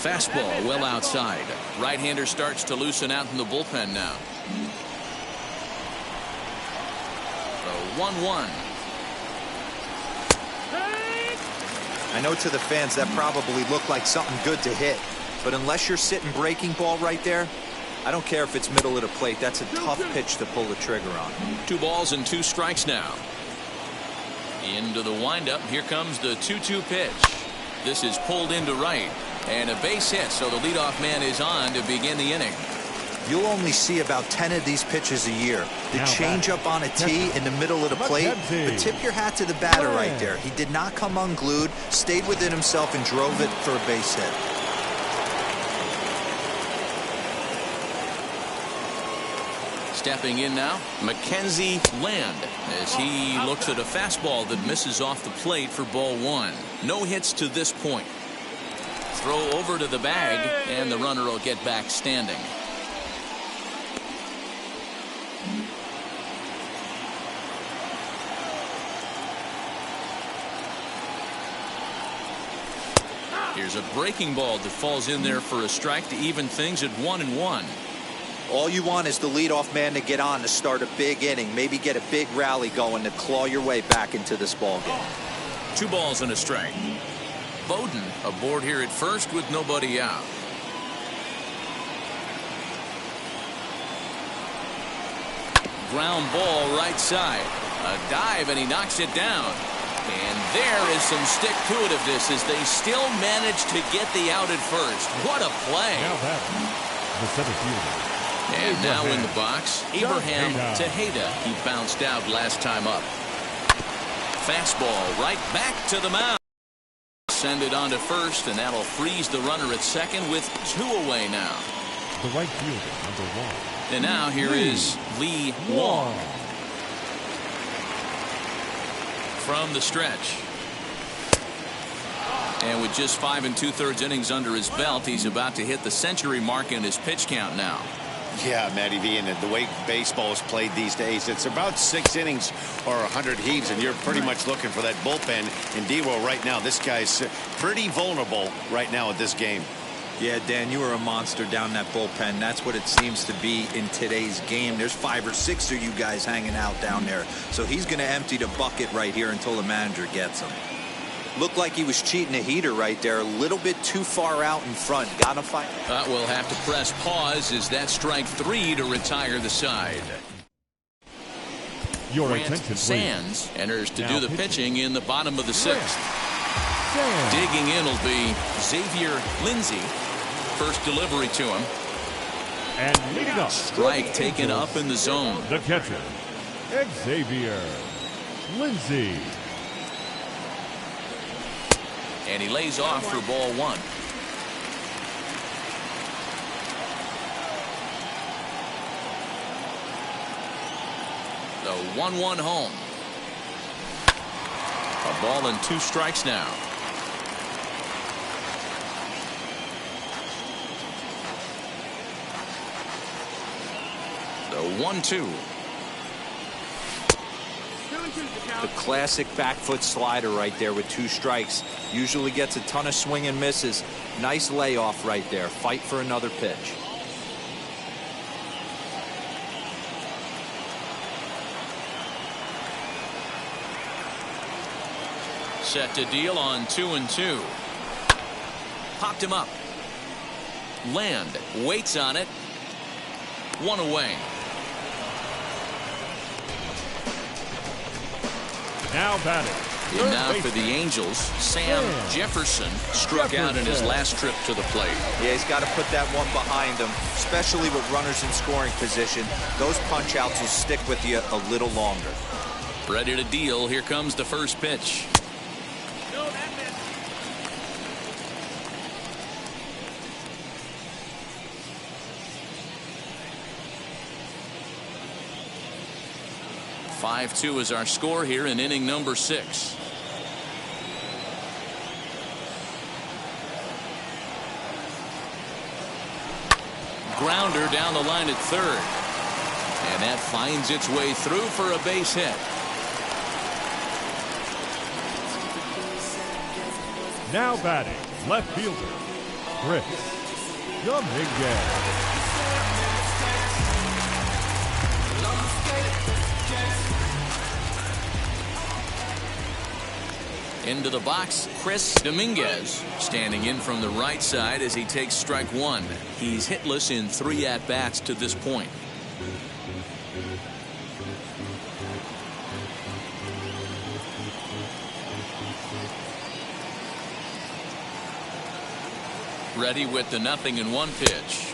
Fastball well outside. Right-hander starts to loosen out in the bullpen now. The 1-1. I know to the fans that probably looked like something good to hit, but unless you're sitting breaking ball right there, I don't care if it's middle of the plate. That's a tough pitch to pull the trigger on. 2 balls and 2 strikes now. Into the windup. Here comes the 2-2 pitch. This is pulled into right. And a base hit, so the leadoff man is on to begin the inning. You'll only see about 10 of these pitches a year. The changeup on a tee in the middle of the plate. But tip your hat to the batter right there. He did not come unglued, stayed within himself, and drove it for a base hit. Stepping in now, Mackenzie Land, as he looks at a fastball that misses off the plate for ball 1. No hits to this point. Throw over to the bag, and the runner will get back standing. Here's a breaking ball that falls in there for a strike to even things at 1-1. All you want is the leadoff man to get on to start a big inning, maybe get a big rally going to claw your way back into this ball game. 2 balls and a strike. Bowden aboard here at first with nobody out. Ground ball right side. A dive, and he knocks it down. And there is some stick-to-itiveness as they still manage to get the out at first. What a play. Now batting, the center fielder. And now in the box, Abraham Tejeda. He bounced out last time up. Fastball right back to the mound. Send it on to first, and that'll freeze the runner at second with 2 away now. The right fielder, number 1. And now here is Lee Wong. From the stretch. And with just 5 2/3 innings under his belt, he's about to hit the century mark in his pitch count now. Yeah, Matty V, and the way baseball is played these days, it's about 6 innings or 100 heaves, and you're pretty much looking for that bullpen. And D-Will right now, this guy's pretty vulnerable right now at this game. Yeah, Dan, you are a monster down that bullpen. That's what it seems to be in today's game. There's 5 or 6 of you guys hanging out down there. So he's going to empty the bucket right here until the manager gets him. Looked like he was cheating a heater right there. A little bit too far out in front. Gotta fight. We'll have to press pause as that strike 3 to retire the side. Your Grant attention, Sands enters to now do the pitching in the bottom of the 6th. Sands. Digging in will be Xavier Lindsay. First delivery to him. And leading up. Strike taken up in the zone. The catcher, Xavier Lindsay. And he lays off for ball 1. The 1-1 home. A ball and 2 strikes now. The 1-2. The classic back foot slider right there with 2 strikes. Usually gets a ton of swing and misses. Nice layoff right there. Fight for another pitch. Set to deal on 2-2. Popped him up. Land waits on it. One away. Now batting. And now for the Angels, Sam Jefferson struck out in his last trip to the plate. Yeah, he's got to put that one behind him, especially with runners in scoring position. Those punch-outs will stick with you a little longer. Ready to deal. Here comes the first pitch. (5-2) is our score here in inning number 6. Grounder down the line at third. And that finds its way through for a base hit. Now batting, left fielder, Chris Dominguez. Into the box, Chris Dominguez standing in from the right side as he takes strike one. He's hitless in 3 at-bats to this point. Ready with the 0-1 pitch.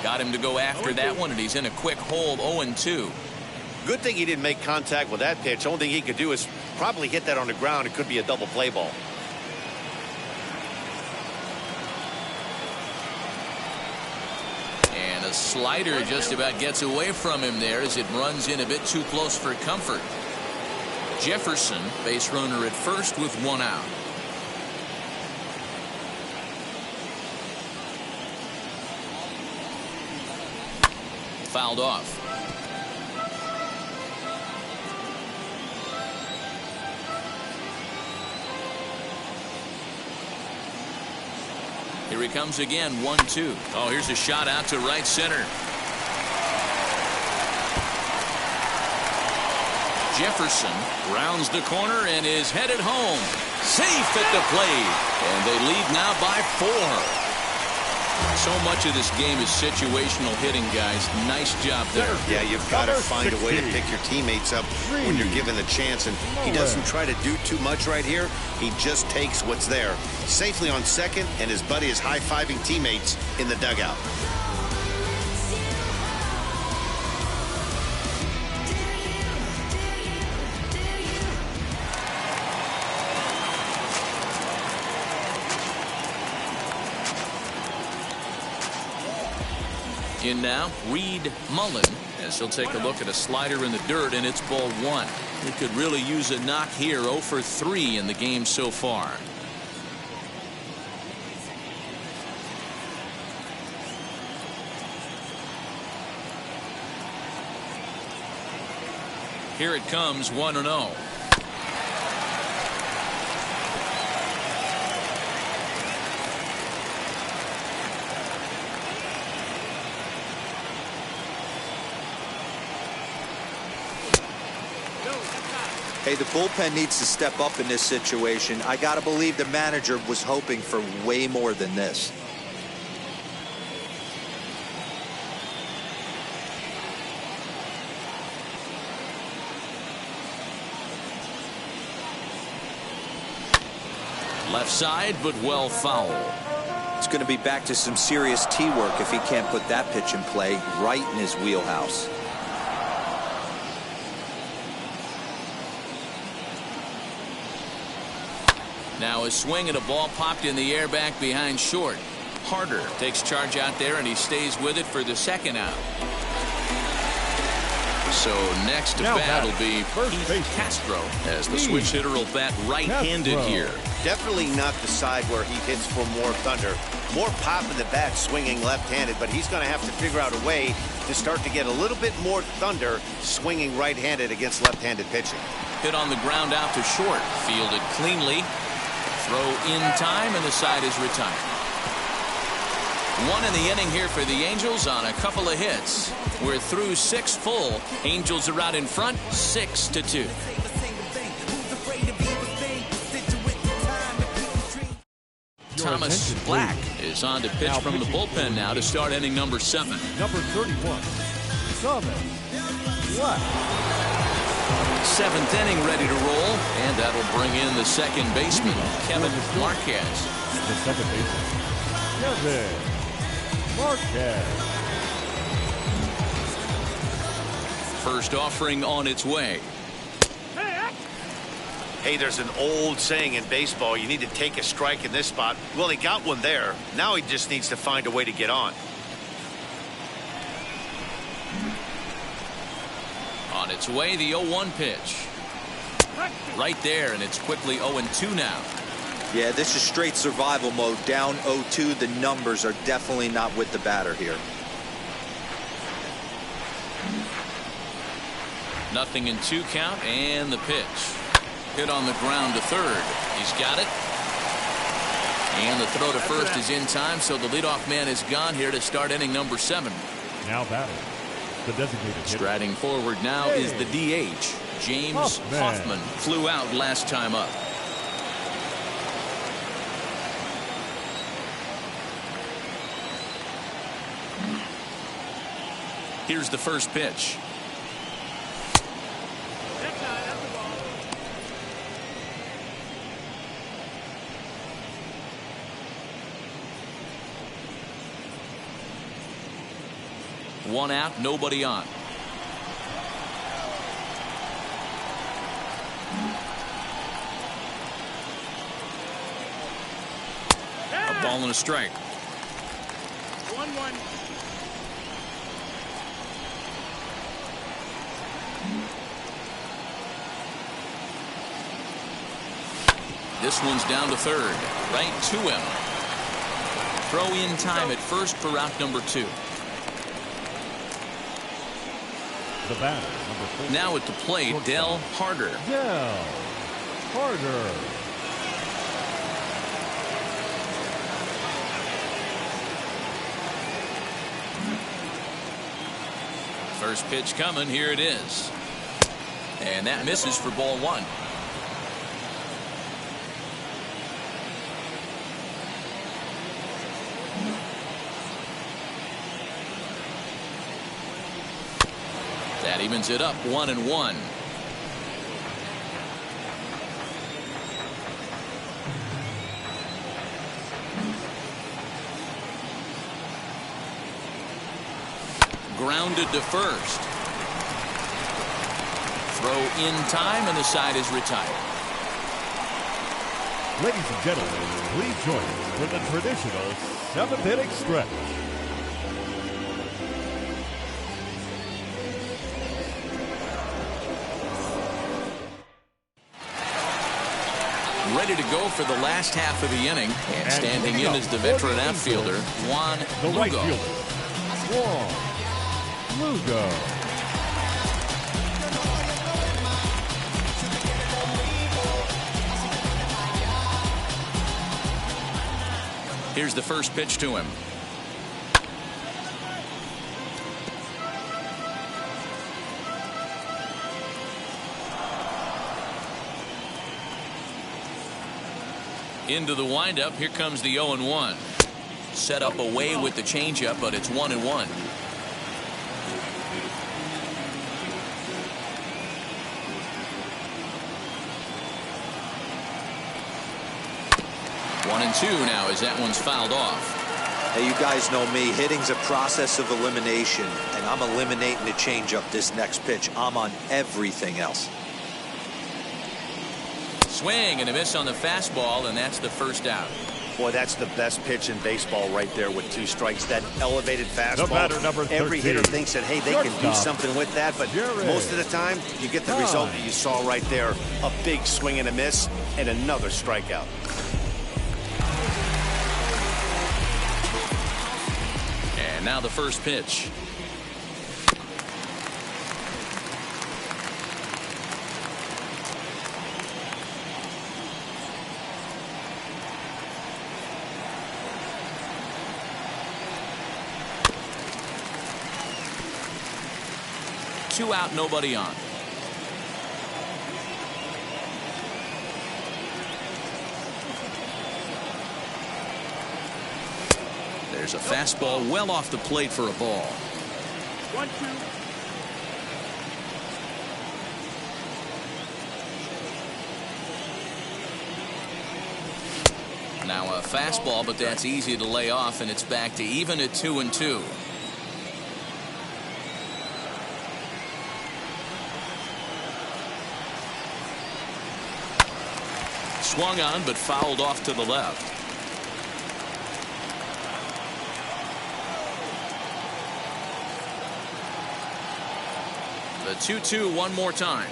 Got him to go after that one, and he's in a quick hold. 0-2. Good thing he didn't make contact with that pitch. Only thing he could do is probably hit that on the ground. It could be a double play ball. And a slider just about gets away from him there as it runs in a bit too close for comfort. Jefferson, base runner at first with 1 out. Fouled off. Here he comes again, 1-2. Oh, here's a shot out to right center. Jefferson rounds the corner and is headed home. Safe at the plate. And they lead now by 4. So much of this game is situational hitting, guys. Nice job there. Yeah, you've got to find a way to pick your teammates up when you're given the chance. And he doesn't try to do too much right here. He just takes what's there. Safely on second, and his buddy is high-fiving teammates in the dugout. In now, Reed Mullen, as he'll take a look at a slider in the dirt, and it's ball 1. He could really use a knock here. 0 for 3 in the game so far. Here it comes, 1-0. Hey, the bullpen needs to step up in this situation. I got to believe the manager was hoping for way more than this. Left side, but well foul. It's going to be back to some serious tee work if he can't put that pitch in play right in his wheelhouse. Now a swing and a ball popped in the air back behind short. Harder takes charge out there, and he stays with it for the 2nd out. So next to bat will be Pete Castro, as the switch hitter will bat right-handed here. Definitely not the side where he hits for more thunder. More pop in the bat swinging left-handed, but he's going to have to figure out a way to start to get a little bit more thunder swinging right-handed against left-handed pitching. Hit on the ground out to short. Fielded cleanly. Throw in time, and the side is retired. 1 in the inning here for the Angels on a couple of hits. We're through 6 full. Angels are out in front, 6-2. Thomas attention, Black please. is on to pitch Now from the pitching bullpen now to start inning number 7. Number 31, Thomas Black. 7th inning ready to roll, and that'll bring in the second baseman, Kevin Marquez. The second baseman, Kevin Marquez. First offering on its way. Hey, there's an old saying in baseball, you need to take a strike in this spot. Well, he got one there. Now he just needs to find a way to get on. On its way, the 0-1 pitch. Right there, and it's quickly 0-2 now. Yeah, this is straight survival mode. Down 0-2. The numbers are definitely not with the batter here. Nothing in 2 count, and the pitch. Hit on the ground to third. He's got it. And the throw to first is in time, so the leadoff man is gone here to start inning number 7. Now batting, the designated hitter. Striding forward now is the DH. James Hoffman flew out last time up. Here's the first pitch. One out, nobody on. A ball and a strike. 1-1. This one's down to third. Right to him. Throw in time at first for out number 2. The batter, number 4. Now at the plate, Del Harder. Del Harder. First pitch coming. Here it is. And that misses for ball 1. That evens it up 1-1. Grounded to first. Throw in time, and the side is retired. Ladies and gentlemen, please join us for the traditional 7th inning stretch. Ready to go for the last half of the inning, and standing in is the veteran outfielder, Juan The right Lugo. fielder, Juan Lugo. Here's the first pitch to him. Into the windup. Here comes the 0-1. Set up away with the changeup, but it's 1-1. One and 2 now as that one's fouled off. Hey, you guys know me. Hitting's a process of elimination, and I'm eliminating the changeup this next pitch. I'm on everything else. Swing and a miss on the fastball, and that's the first out. Boy, that's the best pitch in baseball right there with 2 strikes. That elevated fastball. The batter, number 13. Every hitter thinks that, hey, they can do something with that, but Jared. most of the time, you get the result that you saw right there. A big swing and a miss, and another strikeout. And now the first pitch. Two out, nobody on. There's a fastball well off the plate for a ball. 1-2. Now a fastball, but that's easy to lay off, and it's back to even at 2-2. Swung on, but fouled off to the left. The 2-2 one more time.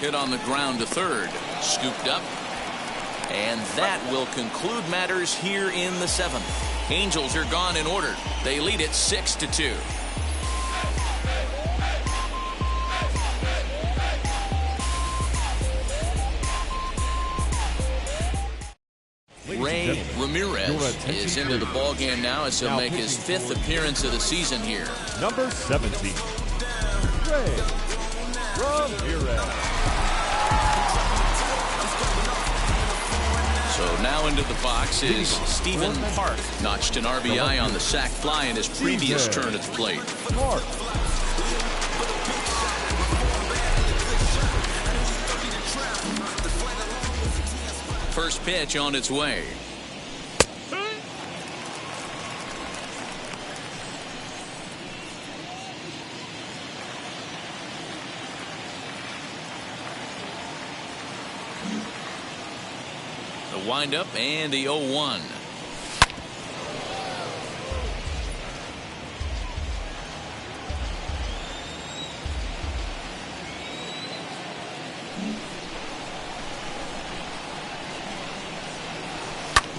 Hit on the ground to third. Scooped up. And that will conclude matters here in the 7th. Angels are gone in order. They lead it 6-2. Ray Ramirez is into the ballgame now as he'll make his 5th appearance of the season here. Number 17, Ray Ramirez. So now into the box is Stephen Park. Notched an RBI on the sac fly in his previous turn at the plate. Park. First pitch on its way. The windup and the 0-1.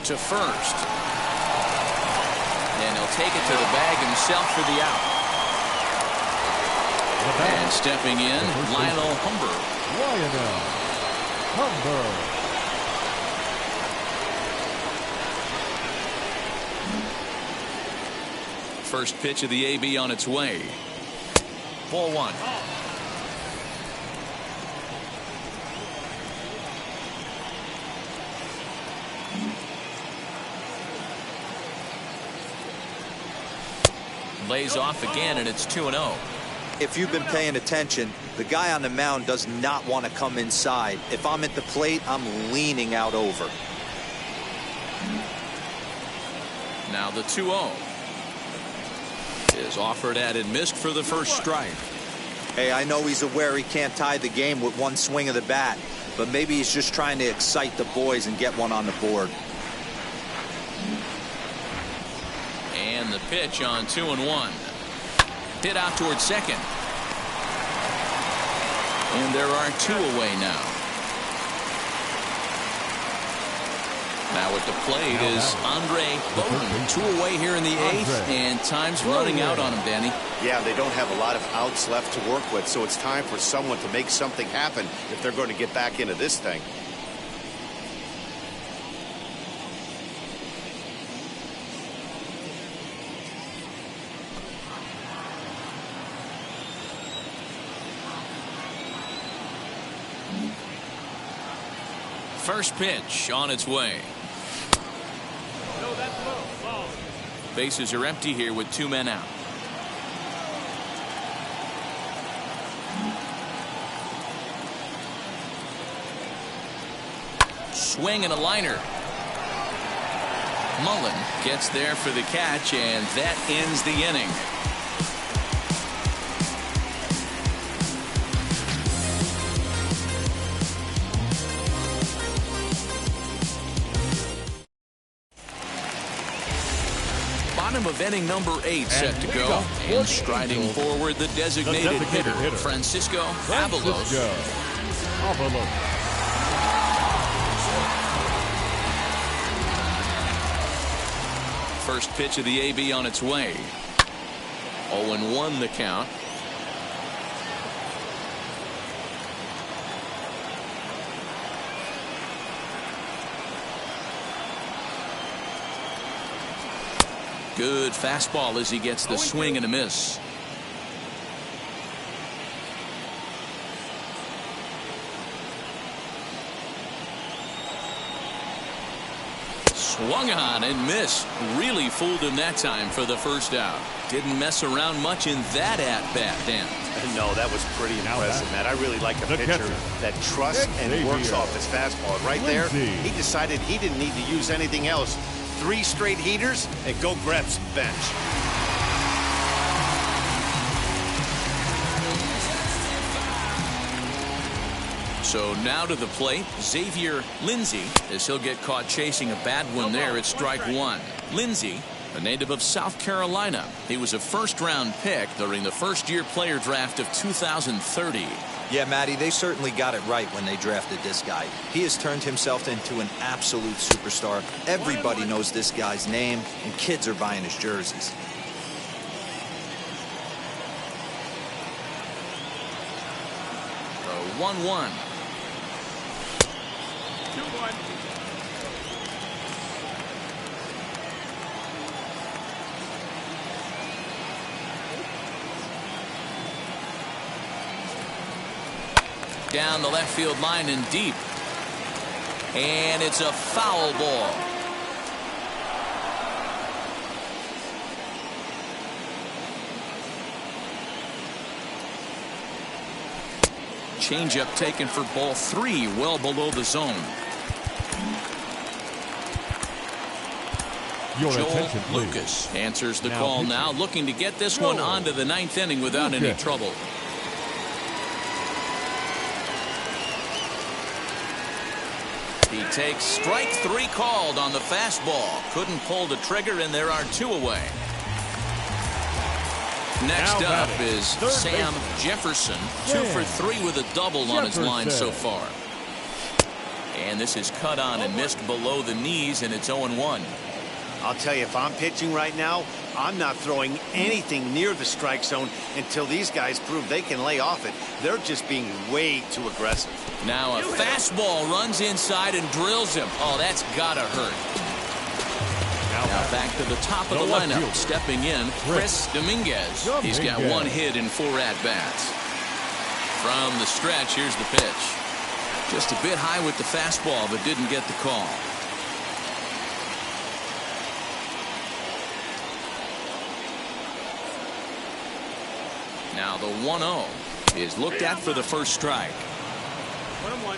To first. And he'll take it to the bag himself for the out. And stepping in, Lionel Humber. Lionel Humber. First pitch of the AB on its way. Ball 1. Lays off again, and it's 2-0. If you've been paying attention, the guy on the mound does not want to come inside. If I'm at the plate, I'm leaning out over. Now the 2-0 is offered at and missed for the first strike. Hey, I know he's aware he can't tie the game with one swing of the bat, but maybe he's just trying to excite the boys and get one on the board. And the pitch on 2-1. Hit out towards second. And there are 2 away now. Now at the plate is Andre Bowden. 2 away here in the 8th, and time's running out on him, Danny. Yeah, they don't have a lot of outs left to work with, so it's time for someone to make something happen if they're going to get back into this thing. First pitch on its way. No, that's low. Ball. Bases are empty here with 2 men out. Swing and a liner. Mullen gets there for the catch, and that ends the inning. Bottom of inning number 8 set to go, and striding forward the designated hitter, Francisco Avalos. First pitch of the AB on its way. 0-1 the count. Good fastball as he gets the swing and a miss. Swung on and missed. Really fooled him that time for the first out. Didn't mess around much in that at-bat, Dan. No, that was pretty impressive, Matt. I really like a pitcher that trusts and works off his fastball. And right there, he decided he didn't need to use anything else. 3 straight heaters and go grab some bench. So now to the plate, Xavier Lindsay, as he'll get caught chasing a bad one there at strike 1. Lindsay, a native of South Carolina. He was a first-round pick during the first-year player draft of 2030. Yeah, Matty, they certainly got it right when they drafted this guy. He has turned himself into an absolute superstar. Everybody knows this guy's name, and kids are buying his jerseys. The 1-1. 2-1. Down the left field line and deep. And it's a foul ball. Changeup taken for ball 3, well below the zone. Joel Lucas answers the call now, looking to get this one onto the 9th inning without any trouble. He takes strike 3 called on the fastball. Couldn't pull the trigger, and there are 2 away. Next up is Sam Jefferson, 2 for 3 with a double on his line so far. And this is cut on and missed below the knees, and it's 0-1. I'll tell you, if I'm pitching right now, I'm not throwing anything near the strike zone until these guys prove they can lay off it. They're just being way too aggressive. Now a fastball runs inside and drills him. Oh, that's gotta hurt. Now back to the top of the lineup. Stepping in, Chris Dominguez. He's got 1 hit in 4 at-bats. From the stretch, here's the pitch. Just a bit high with the fastball, but didn't get the call. Now the 1-0 is looked at for the first strike. 1-1.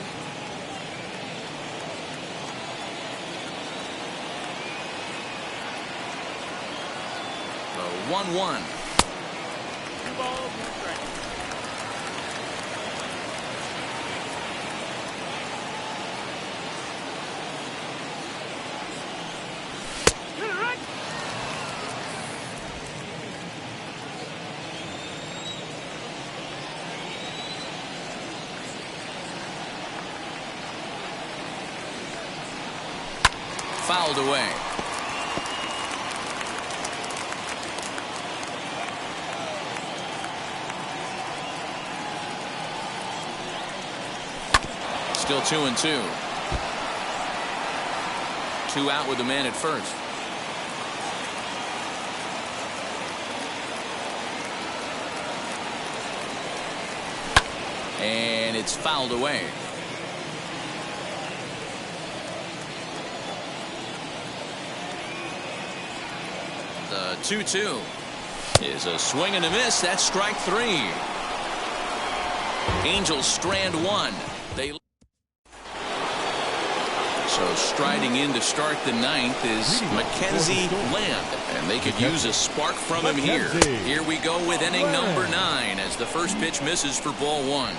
The 1-1. 2 balls, 1 strike. Fouled away. Still 2-2. 2 out with the man at first. And it's fouled away. The 2-2 is a swing and a miss. That's strike 3. Angels strand 1. So striding in to start the 9th is Mackenzie Land, and they could use a spark from him here. Here we go with inning number 9 as the first pitch misses for ball 1.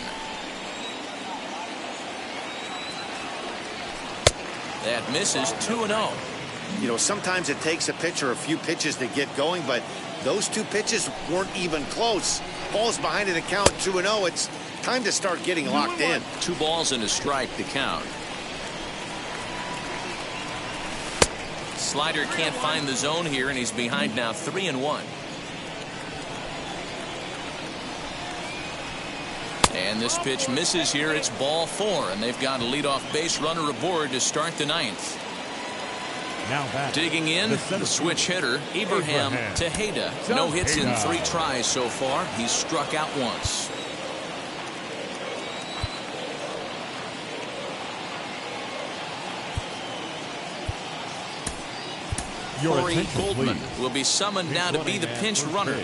That misses. 2-0. You know, sometimes it takes a pitcher a few pitches to get going, but those 2 pitches weren't even close. Ball's behind in the count, 2-0. It's time to start getting locked in. 2 balls and a strike to count. Slider can't find the zone here, and he's behind now 3-1. And this pitch misses here. It's ball 4, and they've got a leadoff base runner aboard to start the 9th. Digging in, the switch hitter, Abraham Tejeda. No hits in 3 tries so far. He's struck out once. Corey Goldman will be summoned now to be the pinch runner.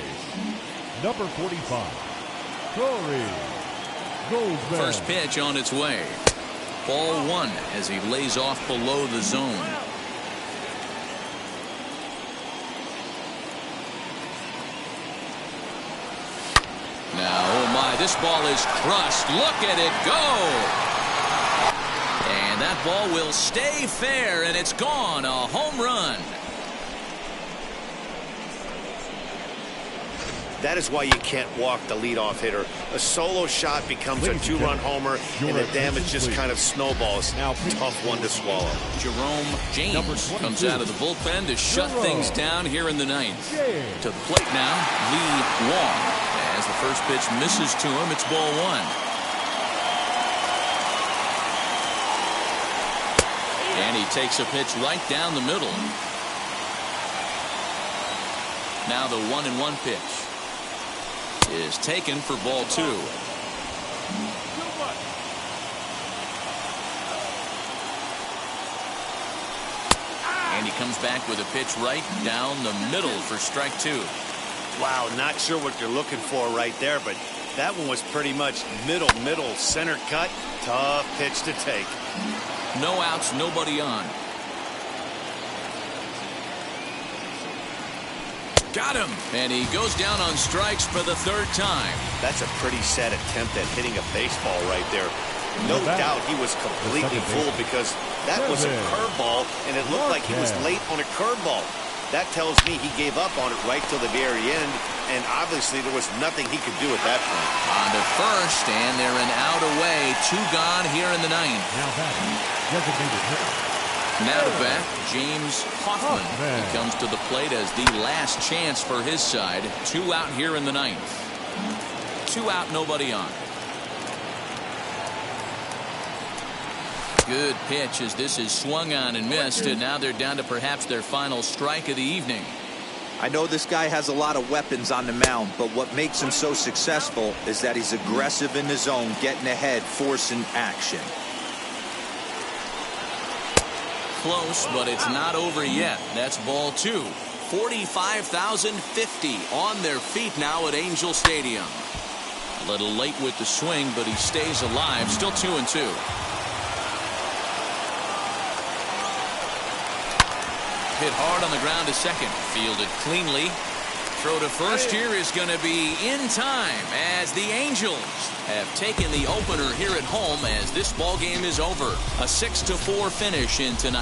Number 45, Corey Goldman. First pitch on its way. Ball 1 as he lays off below the zone. Now, oh my, this ball is crushed. Look at it go. And that ball will stay fair, and it's gone. A home run. That is why you can't walk the leadoff hitter. A solo shot becomes a 2-run homer, and the damage just kind of snowballs. Tough one to swallow. Jerome James comes out of the bullpen to shut things down here in the 9th. To the plate now, Lee Wong. As the first pitch misses to him, it's ball 1. And he takes a pitch right down the middle. Now the 1-1 pitch is taken for ball 2. And he comes back with a pitch right down the middle for strike 2. Wow, not sure what you're looking for right there, but that one was pretty much middle, center cut. Tough pitch to take. No outs, nobody on. Got him. And he goes down on strikes for the 3rd time. That's a pretty sad attempt at hitting a baseball right there. No doubt he was completely fooled because that was a curveball, and it looked like he was late on a curveball. That tells me he gave up on it right till the very end, and obviously there was nothing he could do at that point. On to first, and they're an out away. 2 gone here in the 9th. Now to bat, James Hoffman. He comes to the plate as the last chance for his side. 2 out here in the 9th. 2 out, nobody on. Good pitch as this is swung on and missed, and now they're down to perhaps their final strike of the evening. I know this guy has a lot of weapons on the mound, but what makes him so successful is that he's aggressive in the zone, getting ahead, forcing action. Close, but it's not over yet. That's ball 2. 45,050 on their feet now at Angel Stadium. A little late with the swing, but he stays alive. Still 2-2. Hit hard on the ground to second. Fielded cleanly. Throw to first here is going to be in time as the Angels have taken the opener here at home as this ball game is over. A 6-4 finish in tonight's